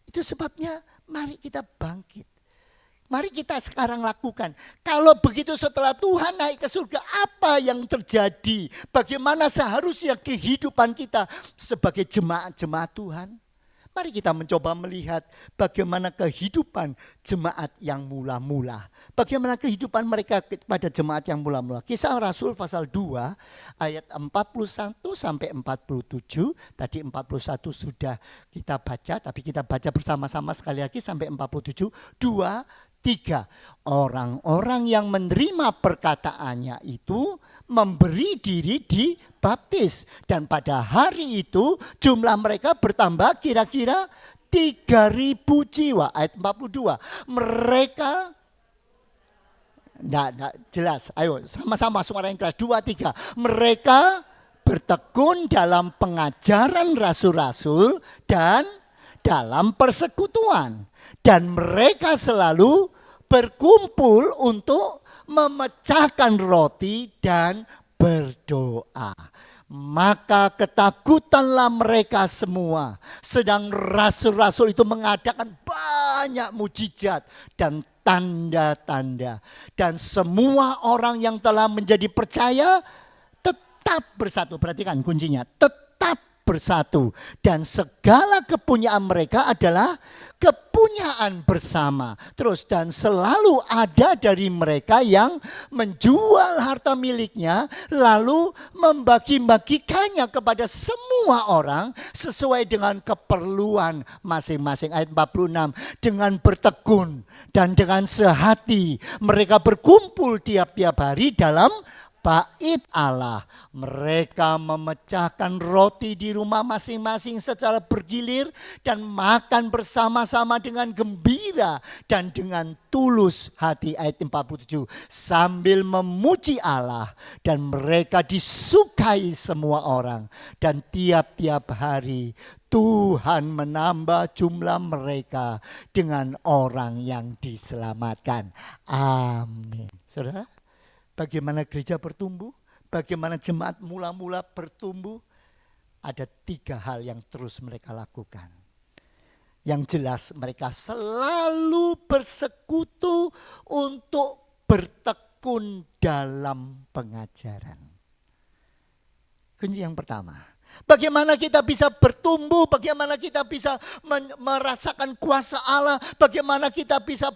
Itu sebabnya mari kita bangkit. Mari kita sekarang lakukan. Kalau begitu setelah Tuhan naik ke surga, apa yang terjadi? Bagaimana seharusnya kehidupan kita sebagai jemaat-jemaat Tuhan? Mari kita mencoba melihat bagaimana kehidupan jemaat yang mula-mula. Bagaimana kehidupan mereka pada jemaat yang mula-mula. Kisah Rasul pasal 2 ayat 41 sampai 47. Tadi 41 sudah kita baca, tapi kita baca bersama-sama sekali lagi sampai 47. 3. Orang-orang yang menerima perkataannya itu memberi diri dibaptis. Dan pada hari itu jumlah mereka bertambah kira-kira 3.000 jiwa. Ayat 42. Mereka, enggak jelas. Ayo sama-sama suara yang keras. 2, 3. Mereka bertekun dalam pengajaran rasul-rasul dan dalam persekutuan. Dan mereka selalu berkumpul untuk memecahkan roti dan berdoa. Maka ketakutanlah mereka semua. Sedang rasul-rasul itu mengadakan banyak mujizat dan tanda-tanda. Dan semua orang yang telah menjadi percaya tetap bersatu. Perhatikan kuncinya, tetap bersatu. Dan segala kepunyaan mereka adalah kepunyaan bersama. Terus, dan selalu ada dari mereka yang menjual harta miliknya lalu membagi-bagikannya kepada semua orang sesuai dengan keperluan masing-masing. Ayat 46. Dengan bertekun dan dengan sehati mereka berkumpul tiap-tiap hari dalam bait Allah. Mereka memecahkan roti di rumah masing-masing secara bergilir dan makan bersama-sama dengan gembira dan dengan tulus hati. Ayat 47. Sambil memuji Allah, dan mereka disukai semua orang, dan tiap-tiap hari Tuhan menambah jumlah mereka dengan orang yang diselamatkan. Amin. Saudara, bagaimana gereja bertumbuh? Bagaimana jemaat mula-mula bertumbuh? Ada 3 hal yang terus mereka lakukan. Yang jelas mereka selalu bersekutu untuk bertekun dalam pengajaran. Kunci yang pertama, Bagaimana kita bisa bertumbuh, bagaimana kita bisa merasakan kuasa Allah, bagaimana kita bisa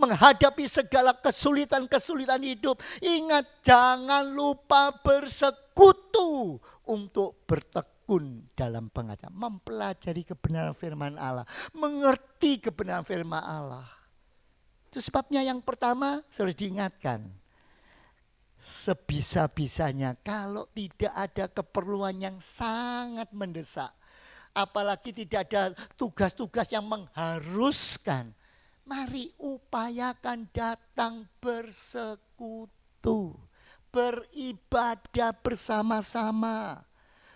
menghadapi segala kesulitan-kesulitan hidup. Ingat, jangan lupa bersekutu untuk bertekun dalam pengajaran, mempelajari kebenaran firman Allah, mengerti kebenaran firman Allah. Itu sebabnya yang pertama sudah diingatkan. Sebisa-bisanya kalau tidak ada keperluan yang sangat mendesak, apalagi tidak ada tugas-tugas yang mengharuskan, mari upayakan datang bersekutu, beribadah bersama-sama.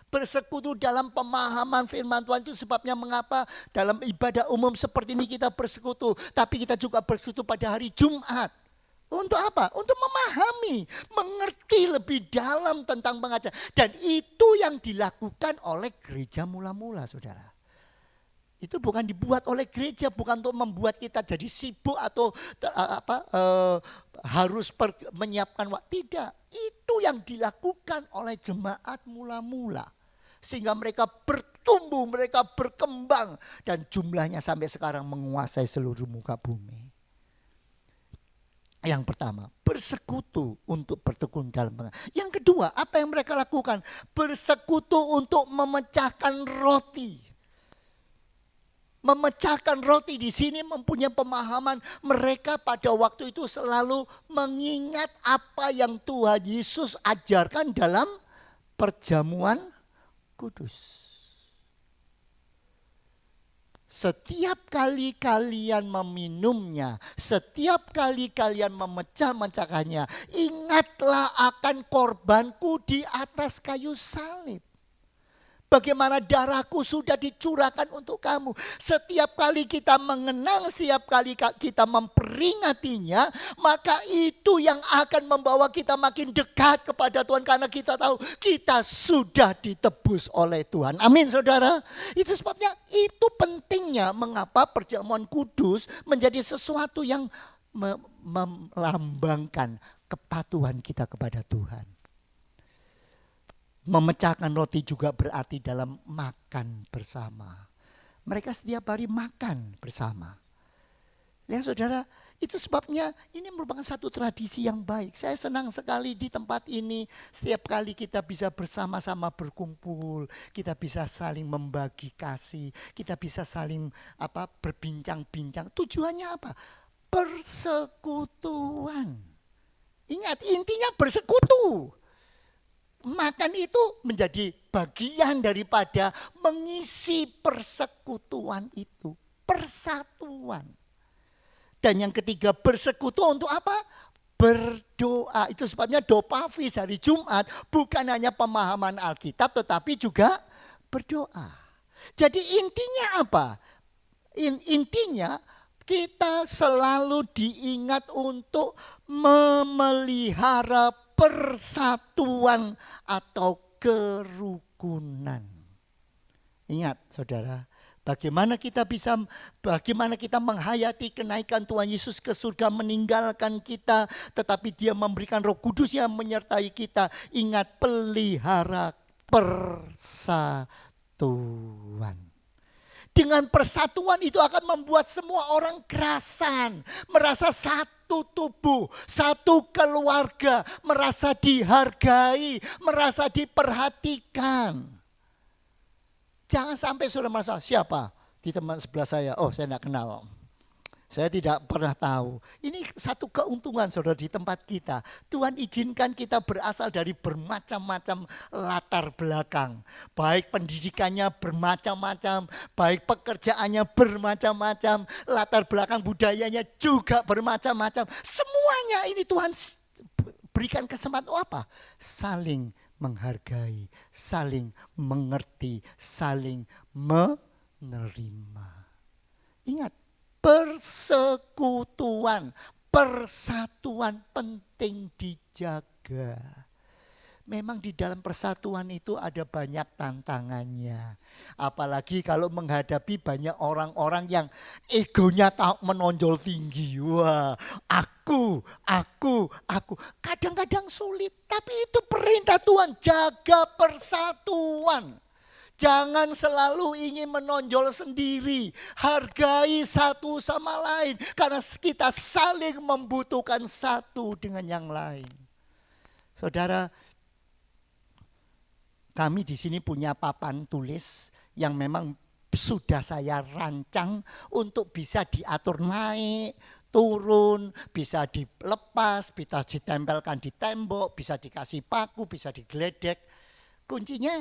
Bersekutu dalam pemahaman firman Tuhan itu sebabnya mengapa dalam ibadah umum seperti ini kita bersekutu, tapi kita juga bersekutu pada hari Jumat. Untuk apa? Untuk memahami, mengerti lebih dalam tentang pengajaran. Dan itu yang dilakukan oleh gereja mula-mula, saudara. Itu bukan dibuat oleh gereja, bukan untuk membuat kita jadi sibuk atau harus menyiapkan waktu. Tidak, itu yang dilakukan oleh jemaat mula-mula. Sehingga mereka bertumbuh, mereka berkembang. Dan jumlahnya sampai sekarang menguasai seluruh muka bumi. Yang pertama, bersekutu untuk bertekun dalam pengajaran. Yang kedua, apa yang mereka lakukan? Bersekutu untuk memecahkan roti. Memecahkan roti di sini mempunyai pemahaman mereka pada waktu itu selalu mengingat apa yang Tuhan Yesus ajarkan dalam perjamuan kudus. Setiap kali kalian meminumnya, setiap kali kalian memecah-mecahkannya, ingatlah akan korbanku di atas kayu salib. Bagaimana darahku sudah dicurahkan untuk kamu. Setiap kali kita mengenang, setiap kali kita memperingatinya, maka itu yang akan membawa kita makin dekat kepada Tuhan. Karena kita tahu kita sudah ditebus oleh Tuhan. Amin, saudara. Itu sebabnya itu pentingnya mengapa perjamuan kudus menjadi sesuatu yang melambangkan kepatuhan kita kepada Tuhan. Memecahkan roti juga berarti dalam makan bersama. Mereka setiap hari makan bersama. Lihat saudara, itu sebabnya ini merupakan satu tradisi yang baik. Saya senang sekali di tempat ini setiap kali kita bisa bersama-sama berkumpul, kita bisa saling membagi kasih, kita bisa saling berbincang-bincang. Tujuannya apa? Persekutuan. Ingat, intinya bersekutu. Makan itu menjadi bagian daripada mengisi persekutuan itu. Persatuan. Dan yang ketiga, bersekutu untuk apa? Berdoa. Itu sebabnya dopafis hari Jumat bukan hanya pemahaman Alkitab tetapi juga berdoa. Jadi intinya apa? Intinya kita selalu diingat untuk memelihara persatuan atau kerukunan. Ingat saudara, bagaimana kita menghayati kenaikan Tuhan Yesus ke surga meninggalkan kita, tetapi Dia memberikan Roh Kudus yang menyertai kita. Ingat, pelihara persatuan. Dengan persatuan itu akan membuat semua orang kerasan, merasa satu tubuh, satu keluarga, merasa dihargai, merasa diperhatikan. Jangan sampai sudah merasa siapa di teman sebelah saya, oh saya tidak kenal. Saya tidak pernah tahu. Ini satu keuntungan saudara di tempat kita. Tuhan izinkan kita berasal dari bermacam-macam latar belakang. Baik pendidikannya bermacam-macam, baik pekerjaannya bermacam-macam, latar belakang budayanya juga bermacam-macam. Semuanya ini Tuhan berikan kesempatan apa? Saling menghargai, saling mengerti, saling menerima. Ingat, persekutuan, persatuan penting dijaga. Memang di dalam persatuan itu ada banyak tantangannya. Apalagi kalau menghadapi banyak orang-orang yang egonya menonjol tinggi. Wah, aku. Kadang-kadang sulit, tapi itu perintah Tuhan, jaga persatuan. Jangan selalu ingin menonjol sendiri. Hargai satu sama lain. Karena kita saling membutuhkan satu dengan yang lain. Saudara, kami di sini punya papan tulis yang memang sudah saya rancang untuk bisa diatur naik, turun, bisa dilepas, bisa ditempelkan di tembok, bisa dikasih paku, bisa digeledek. Kuncinya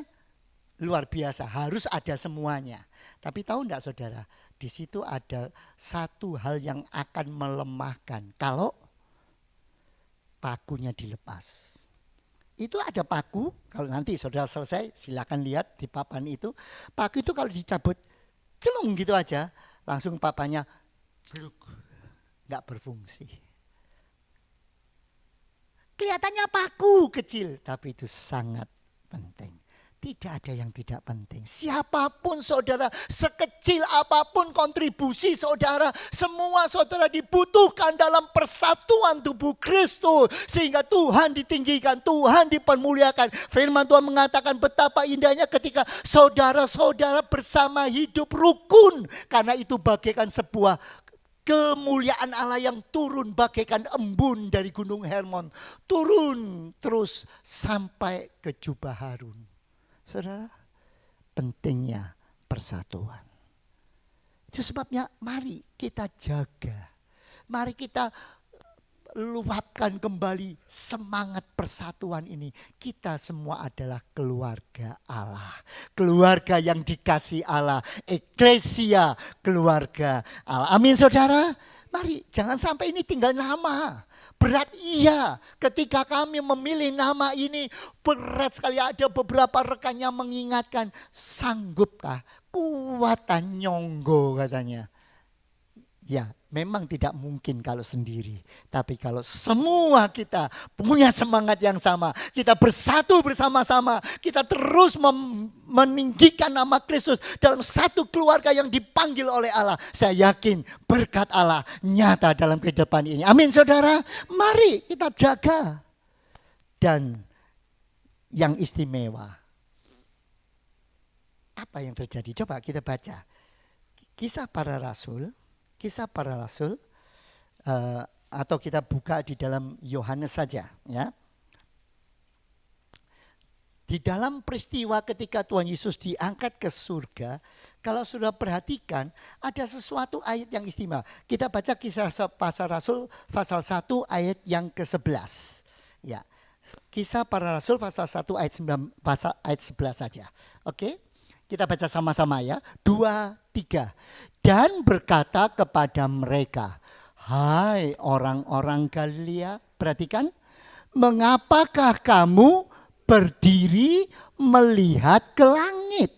luar biasa, harus ada semuanya. Tapi tahu enggak saudara, di situ ada satu hal yang akan melemahkan kalau pakunya dilepas. Itu ada paku, kalau nanti saudara selesai silakan lihat di papan itu. Paku itu kalau dicabut, celung gitu aja, langsung papannya nggak berfungsi. Kelihatannya paku kecil, tapi itu sangat penting. Tidak ada yang tidak penting. Siapapun saudara, sekecil apapun kontribusi saudara, semua saudara dibutuhkan dalam persatuan tubuh Kristus. Sehingga Tuhan ditinggikan, Tuhan dipermuliakan. Firman Tuhan mengatakan betapa indahnya ketika saudara-saudara bersama hidup rukun. Karena itu bagaikan sebuah kemuliaan Allah yang turun bagaikan embun dari Gunung Hermon. Turun terus sampai ke jubah Harun. Saudara, pentingnya persatuan. Itu sebabnya mari kita jaga. Mari kita luapkan kembali semangat persatuan ini. Kita semua adalah keluarga Allah. Keluarga yang dikasih Allah. Eklesia, keluarga Allah. Amin saudara. Mari jangan sampai ini tinggal nama. Berat iya, ketika kami memilih nama ini berat sekali. Ada beberapa rekan yang mengingatkan, sanggupkah, kuatan nyonggo katanya. Ya memang tidak mungkin kalau sendiri. Tapi kalau semua kita punya semangat yang sama, kita bersatu bersama-sama, kita terus meninggikan nama Kristus dalam satu keluarga yang dipanggil oleh Allah. Saya yakin berkat Allah nyata dalam kehidupan ini. Amin saudara, mari kita jaga. Dan yang istimewa, apa yang terjadi? Coba kita baca Kisah Para Rasul. Kisah Para Rasul atau kita buka di dalam Yohanes saja ya. Di dalam peristiwa ketika Tuhan Yesus diangkat ke surga, kalau sudah perhatikan ada sesuatu ayat yang istimewa. Kita baca Kisah Para Rasul pasal 1 ayat yang ke-11. Ya. Kisah Para Rasul pasal 1 ayat 9 pasal ayat 11 saja. Oke? Kita baca sama-sama ya. 2, 3. Dan berkata kepada mereka, hai orang-orang Galilea, perhatikan, mengapakah kamu berdiri melihat ke langit?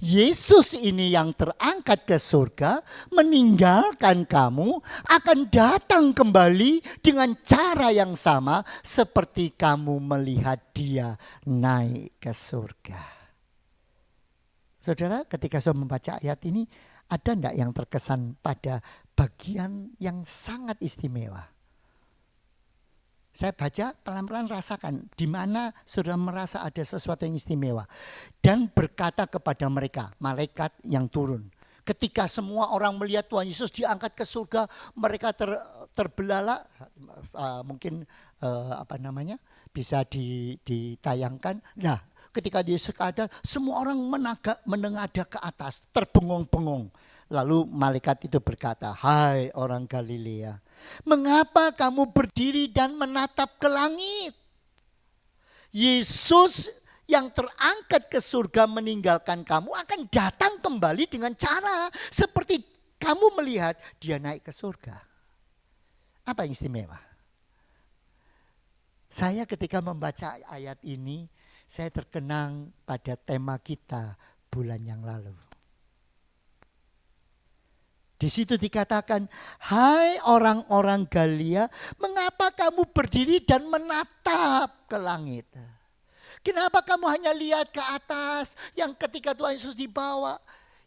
Yesus ini yang terangkat ke surga, meninggalkan kamu, akan datang kembali dengan cara yang sama seperti kamu melihat dia naik ke surga. Saudara, ketika saya membaca ayat ini, ada enggak yang terkesan pada bagian yang sangat istimewa? Saya baca pelan-pelan rasakan di mana saudara merasa ada sesuatu yang istimewa. Dan berkata kepada mereka, malaikat yang turun. Ketika semua orang melihat Tuhan Yesus diangkat ke surga, mereka terbelalak, mungkin bisa ditayangkan. Nah, ketika Yesus ada, semua orang menengadah ke atas, terbengong-bengong. Lalu malaikat itu berkata, hai orang Galilea, mengapa kamu berdiri dan menatap ke langit? Yesus yang terangkat ke surga meninggalkan kamu akan datang kembali dengan cara seperti kamu melihat dia naik ke surga. Apa yang istimewa? Saya ketika membaca ayat ini, saya terkenang pada tema kita bulan yang lalu. Di situ dikatakan, hai orang-orang Galilea, mengapa kamu berdiri dan menatap ke langit? Kenapa kamu hanya lihat ke atas yang ketika Tuhan Yesus dibawa?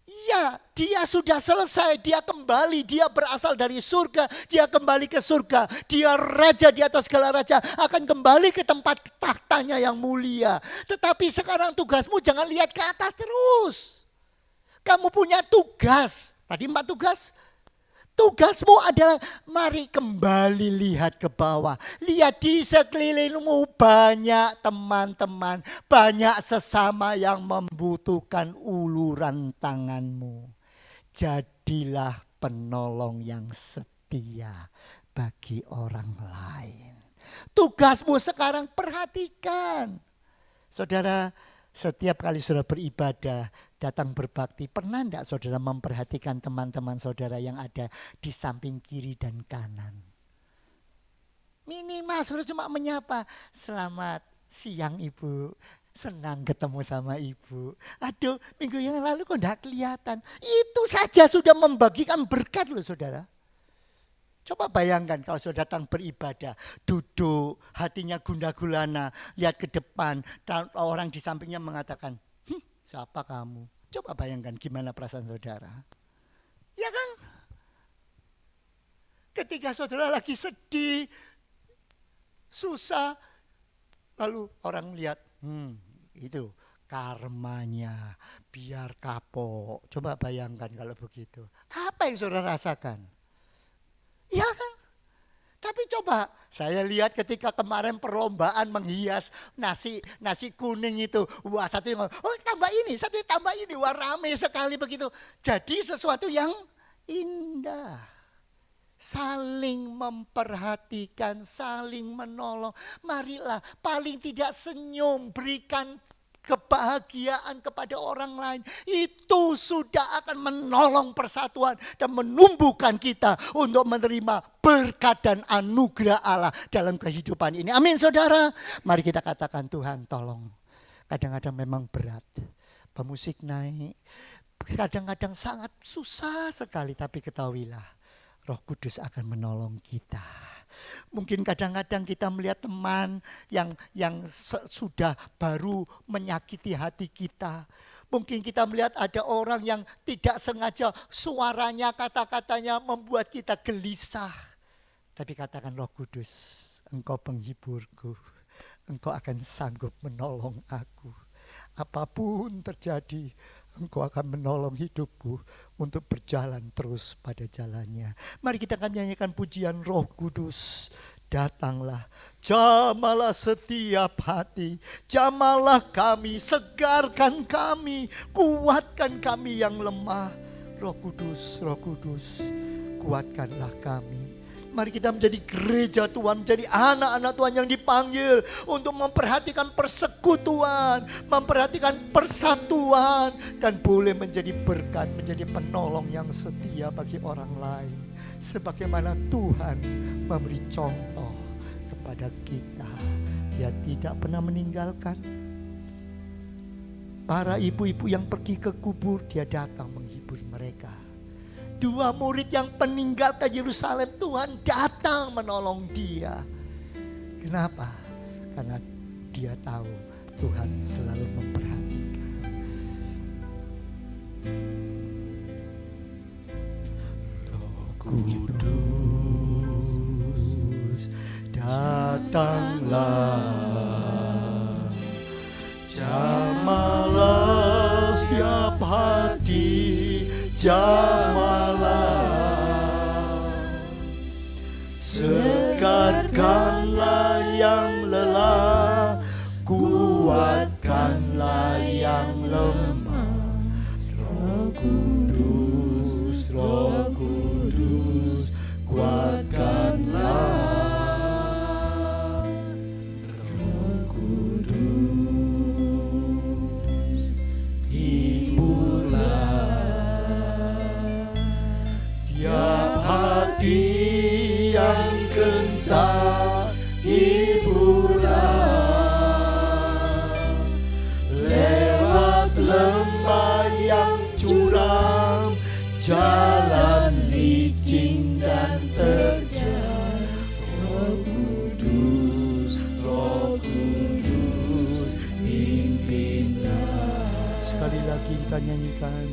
Ya, dia sudah selesai, dia kembali, dia berasal dari surga, dia kembali ke surga. Dia raja di atas segala raja, akan kembali ke tempat tahtanya yang mulia. Tetapi sekarang tugasmu jangan lihat ke atas terus. Kamu punya tugas, tadi 4 tugas. Tugasmu adalah mari kembali lihat ke bawah. Lihat di sekelilingmu banyak teman-teman, banyak sesama yang membutuhkan uluran tanganmu. Jadilah penolong yang setia bagi orang lain. Tugasmu sekarang perhatikan. Saudara, setiap kali saudara beribadah, datang berbakti, pernah enggak saudara memperhatikan teman-teman saudara yang ada di samping kiri dan kanan? Minimal saudara cuma menyapa, selamat siang ibu, senang ketemu sama ibu. Aduh, minggu yang lalu kok enggak kelihatan. Itu saja sudah membagikan berkat loh saudara. Coba bayangkan kalau saudara datang beribadah, duduk, hatinya gundah gulana, lihat ke depan, dan orang di sampingnya mengatakan, siapa kamu? Coba bayangkan gimana perasaan saudara. Ya kan? Ketika saudara lagi sedih, susah, lalu orang lihat, itu karmanya, biar kapok. Coba bayangkan kalau begitu. Apa yang saudara rasakan? Ya kan? Tapi coba saya lihat ketika kemarin perlombaan menghias nasi kuning itu. Wah, satu yang tambah ini, satu tambah ini. Wah, rame sekali begitu. Jadi sesuatu yang indah. Saling memperhatikan, saling menolong. Marilah paling tidak senyum, berikan kebahagiaan kepada orang lain. Itu sudah akan menolong persatuan dan menumbuhkan kita untuk menerima berkat dan anugerah Allah dalam kehidupan ini. Amin saudara. Mari kita katakan, Tuhan tolong. Kadang-kadang memang berat. Pemusik naik. Kadang-kadang sangat susah sekali. Tapi ketahuilah, Roh Kudus akan menolong kita. Mungkin kadang-kadang kita melihat teman yang sudah baru menyakiti hati kita. Mungkin kita melihat ada orang yang tidak sengaja suaranya, kata-katanya membuat kita gelisah. Tapi katakan, Roh Kudus, Engkau penghiburku. Engkau akan sanggup menolong aku. Apapun terjadi, Engkau akan menolong hidupku untuk berjalan terus pada jalannya. Mari kita akan menyanyikan pujian Roh Kudus. Datanglah, jamalah setiap hati, jamalah kami, segarkan kami, kuatkan kami yang lemah. Roh Kudus, kuatkanlah kami. Mari kita menjadi gereja Tuhan, menjadi anak-anak Tuhan yang dipanggil untuk memperhatikan persekutuan, memperhatikan persatuan, dan boleh menjadi berkat, menjadi penolong yang setia bagi orang lain. Sebagaimana Tuhan memberi contoh kepada kita, Dia tidak pernah meninggalkan. Para ibu-ibu yang pergi ke kubur, Dia datang menghibur mereka. 2 murid yang meninggalkan Yerusalem, Tuhan datang menolong dia. Kenapa? Karena dia tahu Tuhan selalu memperhatikan. Roh Kudus, datanglah, jamalah setiap hati, jamalah, segarkanlah yang lelah, kuatkanlah yang lemah. Roh Kudus, kuatkanlah. Roh Kudus, hiburlah tiap hati yang gentar, hiburlah lewat lembah yang curam, jalan licin dan terjal. Roh Kudus, hiburlah lagi kita nyanyikan.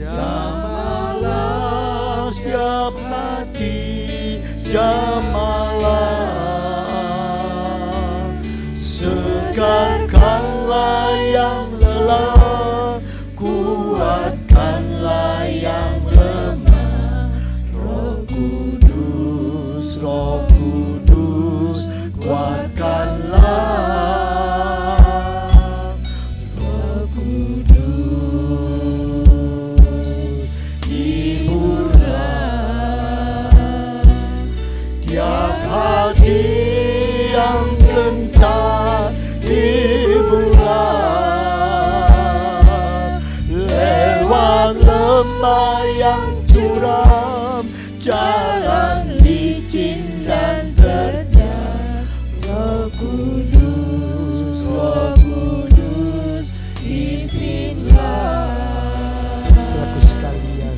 Jamahlah setiap hati, jamahlah, segarkanlah yang lelah, kuatkanlah yang lemah. Roh Kudus, Roh Kudus, kuatkanlah. Yang gentar hiburan, lewat lembah yang curam, jalan licin dan terjal. Roh Kudus, Roh Kudus, pimpinlah. Saudaraku sekalian,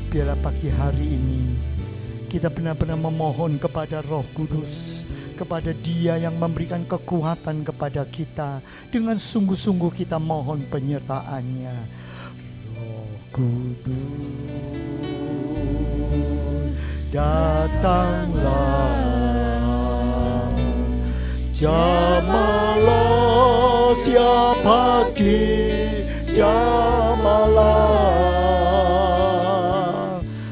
biarlah pagi hari ini kita benar-benar memohon kepada Roh Kudus, kepada Dia yang memberikan kekuatan kepada kita. Dengan sungguh-sungguh kita mohon penyertaan-Nya. Roh Kudus, datanglah, jamahlah siap hati, jamahlah,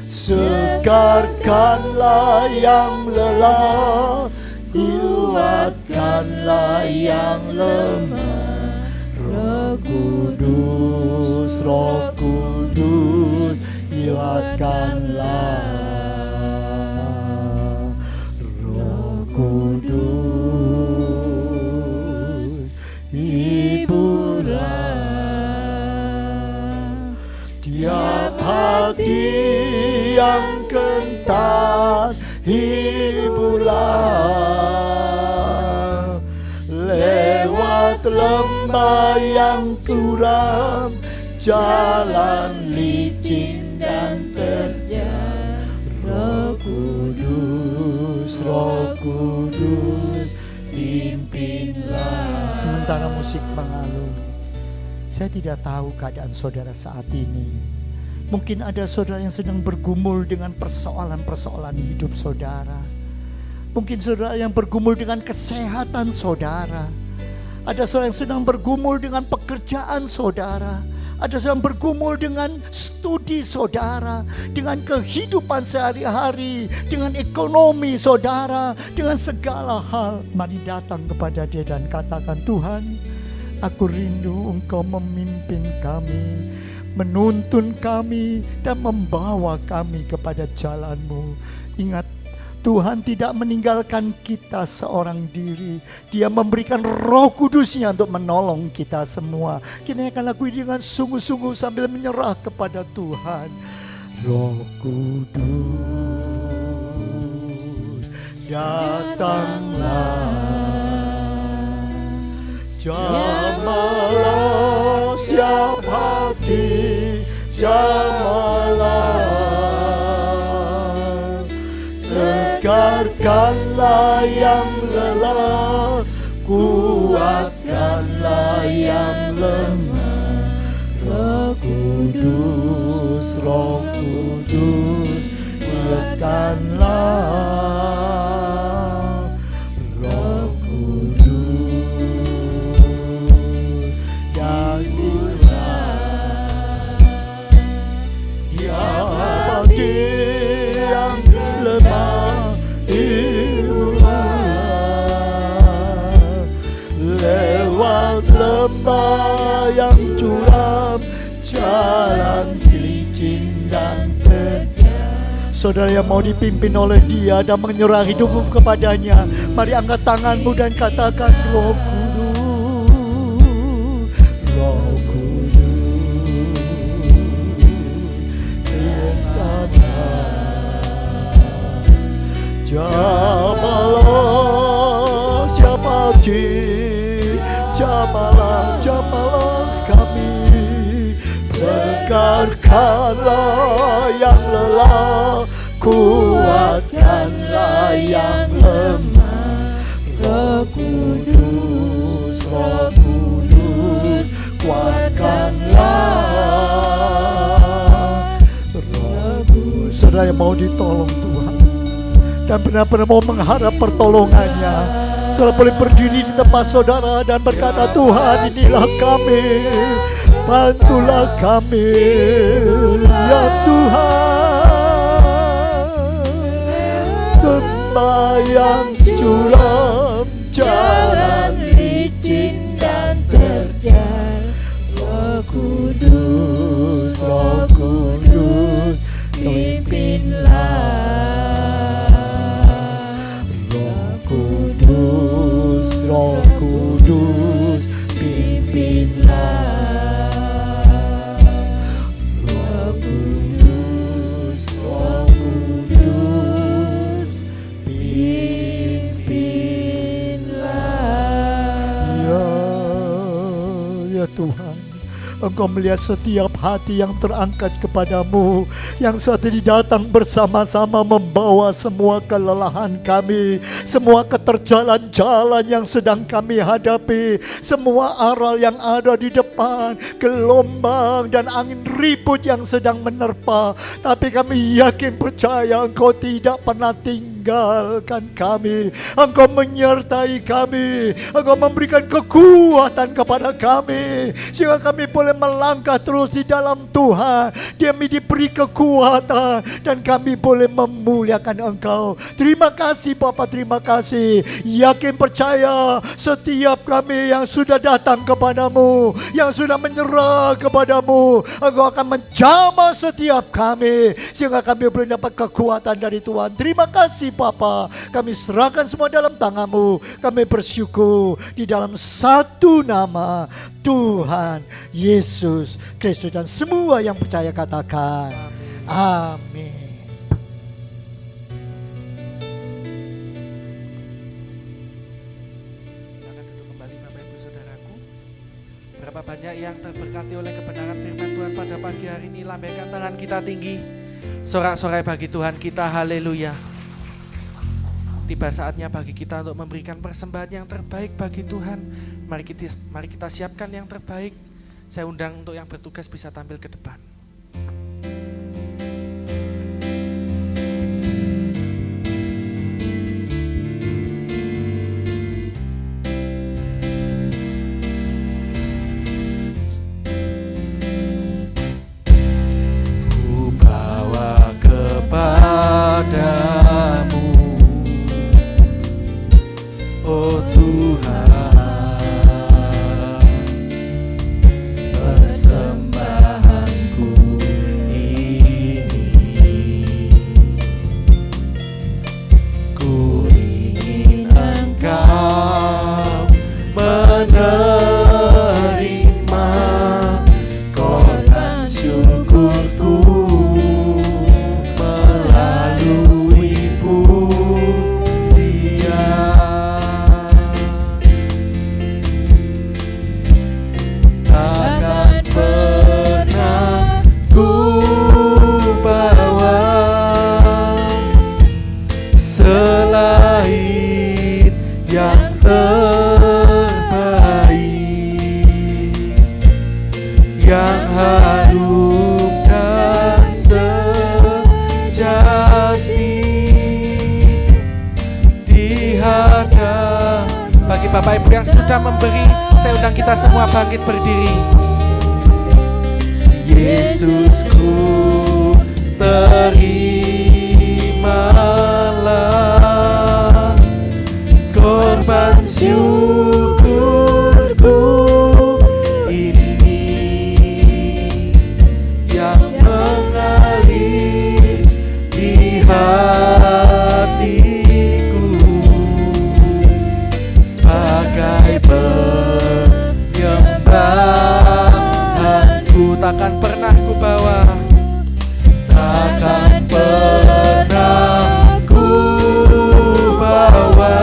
segarkanlah yang lelah, kuatkanlah yang lemah. Roh Kudus, Roh Kudus, kuatkanlah. Roh Kudus, hiburan tiap hati yang gentar, hiburan, lewat lembah yang curam, jalan licin dan terjal. Roh Kudus, Roh Kudus, pimpinlah. Sementara musik mengalun, saya tidak tahu keadaan saudara saat ini. Mungkin ada saudara yang sedang bergumul dengan persoalan-persoalan hidup saudara. Mungkin saudara yang bergumul dengan kesehatan saudara. Ada saudara yang sedang bergumul dengan pekerjaan saudara. Ada saudara yang bergumul dengan studi saudara, dengan kehidupan sehari-hari, dengan ekonomi saudara, dengan segala hal. Mari datang kepada Dia dan katakan, Tuhan, aku rindu Engkau memimpin kami, menuntun kami dan membawa kami kepada jalan-Mu. Ingat, Tuhan tidak meninggalkan kita seorang diri. Dia memberikan Roh Kudus-Nya untuk menolong kita semua. Kita akan lakukan dengan sungguh-sungguh sambil menyerah kepada Tuhan. Roh Kudus, datanglah, jamahlah siap hati, jamahlah, segarkanlah yang lelah, kuatkanlah yang lemah. Roh Kudus, Roh Kudus, kuatkanlah. Roh Kudus, hati yang lemah, hiburan, lewat lembah yang curam, jalan licin dan terjal. Saudara yang mau dipimpin oleh Dia dan menyerah hidupmu kepadanya, mari angkat tanganmu dan katakan, Roh Kudus, Roh Kudus, jamahlah siap hati, jamahlah, jamahlah kami, tegarkanlah yang lelah, kuatkanlah yang lemah. Roh Kudus, Roh Kudus, kuatkanlah. Roh Kudus. Saudara yang mau ditolong Tuhan dan benar-benar mau mengharap pertolongannya, saudara boleh berdiri di tempat saudara dan berkata, Tuhan, inilah kami, bantulah kami ya Tuhan. Lembah yang curam, jalan licin dan terjal. Roh Kudus, Roh Kudus, pimpinlah. Roh Kudus, Roh Kudus, pimpinlah. Roh Kudus, Roh Kudus, pimpinlah. Ya Tuhan, Engkau melihat setiap hati yang terangkat kepadamu, yang saat ini datang bersama-sama membawa semua kelelahan kami, semua keterjalan-jalan yang sedang kami hadapi, semua aral yang ada di depan, gelombang dan angin ribut yang sedang menerpa. Tapi kami yakin percaya Engkau tidak pernah tinggalkan kami. Engkau menyertai kami, Engkau memberikan kekuatan kepada kami, sehingga kami boleh melangkah terus di dalam Tuhan. Kami diberi kekuatan dan kami boleh memuliakan Engkau. Terima kasih Bapa, terima kasih. Yakin percaya setiap kami yang sudah datang kepadamu, yang sudah menyerah kepadamu, Engkau akan menjamah setiap kami, sehingga kami boleh dapat kekuatan dari Tuhan. Terima kasih Bapa, kami serahkan semua dalam tangan-Mu. Kami bersyukur di dalam satu nama, Tuhan Yesus Kristus, dan semua yang percaya katakan amin. Silakan duduk kembali Bapak Ibu Saudaraku. Berapa banyak yang terberkati oleh kebenaran firman Tuhan pada pagi hari ini? Lambaikan tangan kita tinggi, sorak-sorai bagi Tuhan kita, haleluya. Tiba saatnya bagi kita untuk memberikan persembahan yang terbaik bagi Tuhan. Mari kita siapkan yang terbaik. Saya undang untuk yang bertugas bisa tampil ke depan. Ku bawa kepadamu, oh Tuhan, persembahanku ini. Ku ingin Engkau menerima korban syukurku melalui pujian. Takkan pernah ku bawa selain yang terbaik, yang harum dan sejati di hadap. Bagi Bapak Ibu yang sudah memberi, saya undang kita semua bangkit berdiri. Yesusku, terimalah korban syukurku ini, yang mengalir di hatiku sebagai penyembahanku. Takkan pernah ku bawa, takkan pernah ku bawa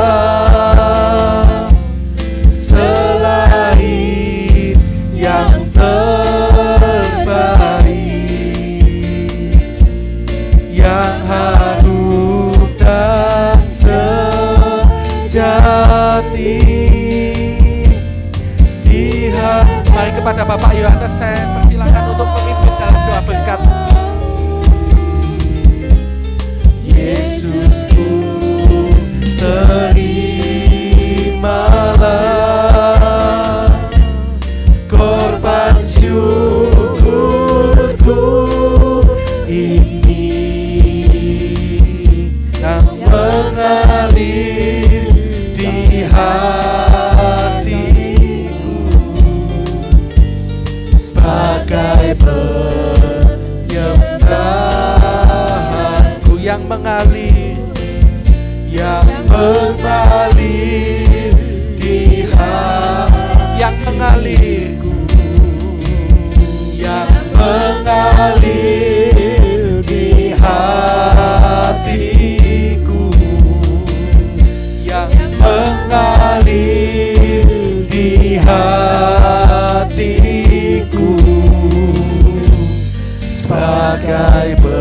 jati. Mari kepada Bapak Yohanes saya persilakan untuk memimpin dalam doa berkat. Yesusku, terimalah korban syukurku ini yang mengalir di hatiku sebagai penyembahanku yang mengalir di hati, yang mengalirku, yang mengalir di hatiku, yang mengalir di hatiku sebagai penyembahmu.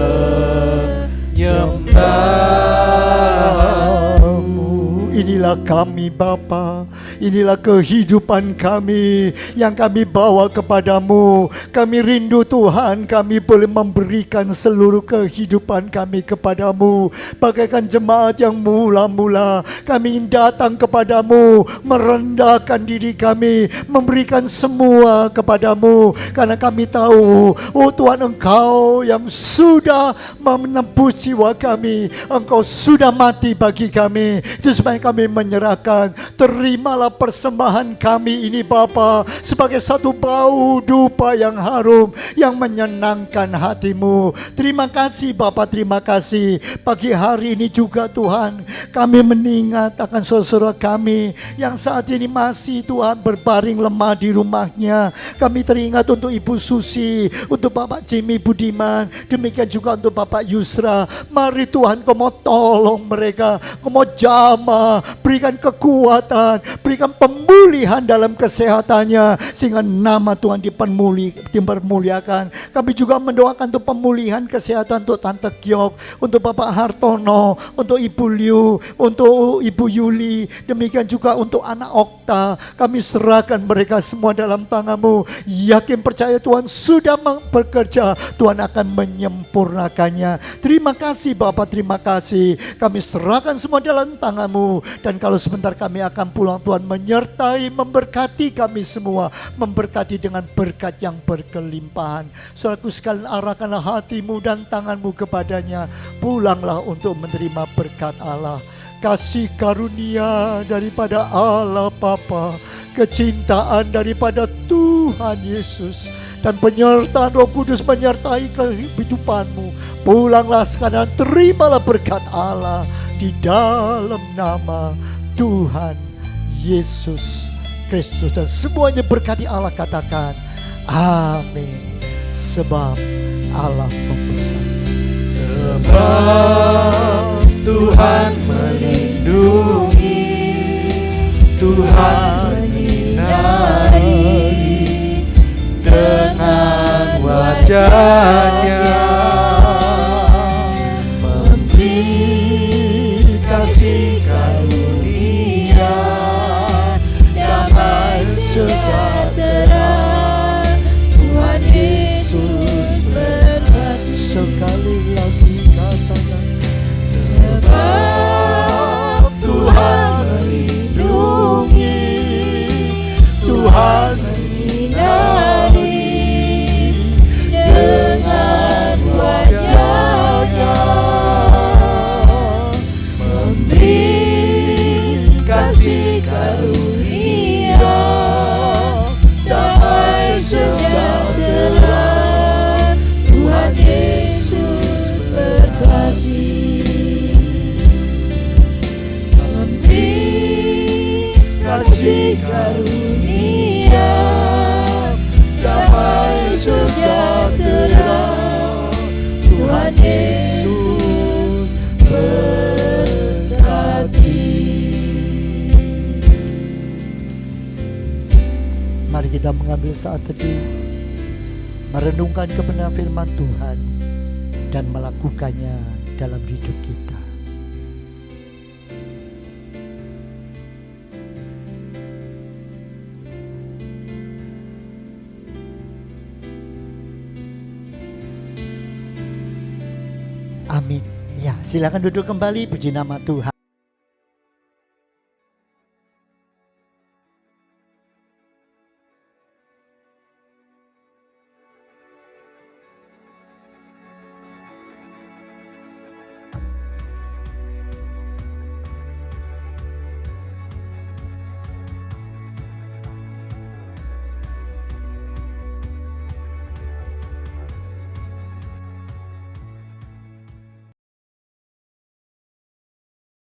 Inilah kami Bapa, inilah kehidupan kami yang kami bawa kepadamu. Kami rindu Tuhan, kami boleh memberikan seluruh kehidupan kami kepadamu. Bagaikan jemaat yang mula-mula, kami ingin datang kepadamu, merendahkan diri kami, memberikan semua kepadamu. Karena kami tahu, oh Tuhan, Engkau yang sudah menebus jiwa kami, Engkau sudah mati bagi kami. Itu supaya kami menyerahkan. Terimalah persembahan kami ini Bapa, sebagai satu bau dupa yang harum, yang menyenangkan hatimu. Terima kasih Bapa, terima kasih. Pagi hari ini juga Tuhan, kami mengingat akan saudara kami yang saat ini masih Tuhan berbaring lemah di rumahnya. Kami teringat untuk Ibu Susi, untuk Bapak Jimmy Budiman, demikian juga untuk Bapak Yusra. Mari Tuhan, Kau mau tolong mereka, Kau mau jamah, berikan kekuatan, berikan pemulihan dalam kesehatannya, sehingga nama Tuhan dipermuliakan. Kami juga mendoakan untuk pemulihan kesehatan untuk Tante Gyok, untuk Bapak Hartono, untuk Ibu Liu, untuk Ibu Yuli, demikian juga untuk anak Okta. Kami serahkan mereka semua dalam tangan-Mu. Yakin percaya Tuhan sudah bekerja, Tuhan akan menyempurnakannya. Terima kasih Bapak, terima kasih. Kami serahkan semua dalam tangan-Mu. Dan kalau sebentar kami akan pulang, Tuhan menyertai, memberkati kami semua, memberkati dengan berkat yang berkelimpahan. Saudaraku sekalian, arahkanlah hatimu dan tanganmu kepadanya. Pulanglah untuk menerima berkat Allah. Kasih karunia daripada Allah Bapa, kecintaan daripada Tuhan Yesus, dan penyertaan Roh Kudus menyertai kehidupanmu. Pulanglah sekarang, terimalah berkat Allah di dalam nama Tuhan Yesus Kristus. Dan semuanya berkati Allah katakan amin. Sebab Allah memberkati. Sebab Tuhan melindungi, Tuhan menyinari dengan wajah-Nya, memberi kasih karunia, damai sejahtera. Tuhan Yesus berkati. Sekali lagi katakan, sebab Tuhan melindungi, Tuhan menyinari dengan wajah-Nya, memberi kasih karunia, damai sejahtera. Tuhan Yesus berkati. Kasih karunia, damai sejahtera. Tuhan Yesus berkati. mari kita mengambil saat teduh, merenungkan kebenaran firman Tuhan dan melakukannya dalam hidup kita. Silakan duduk kembali, puji nama Tuhan.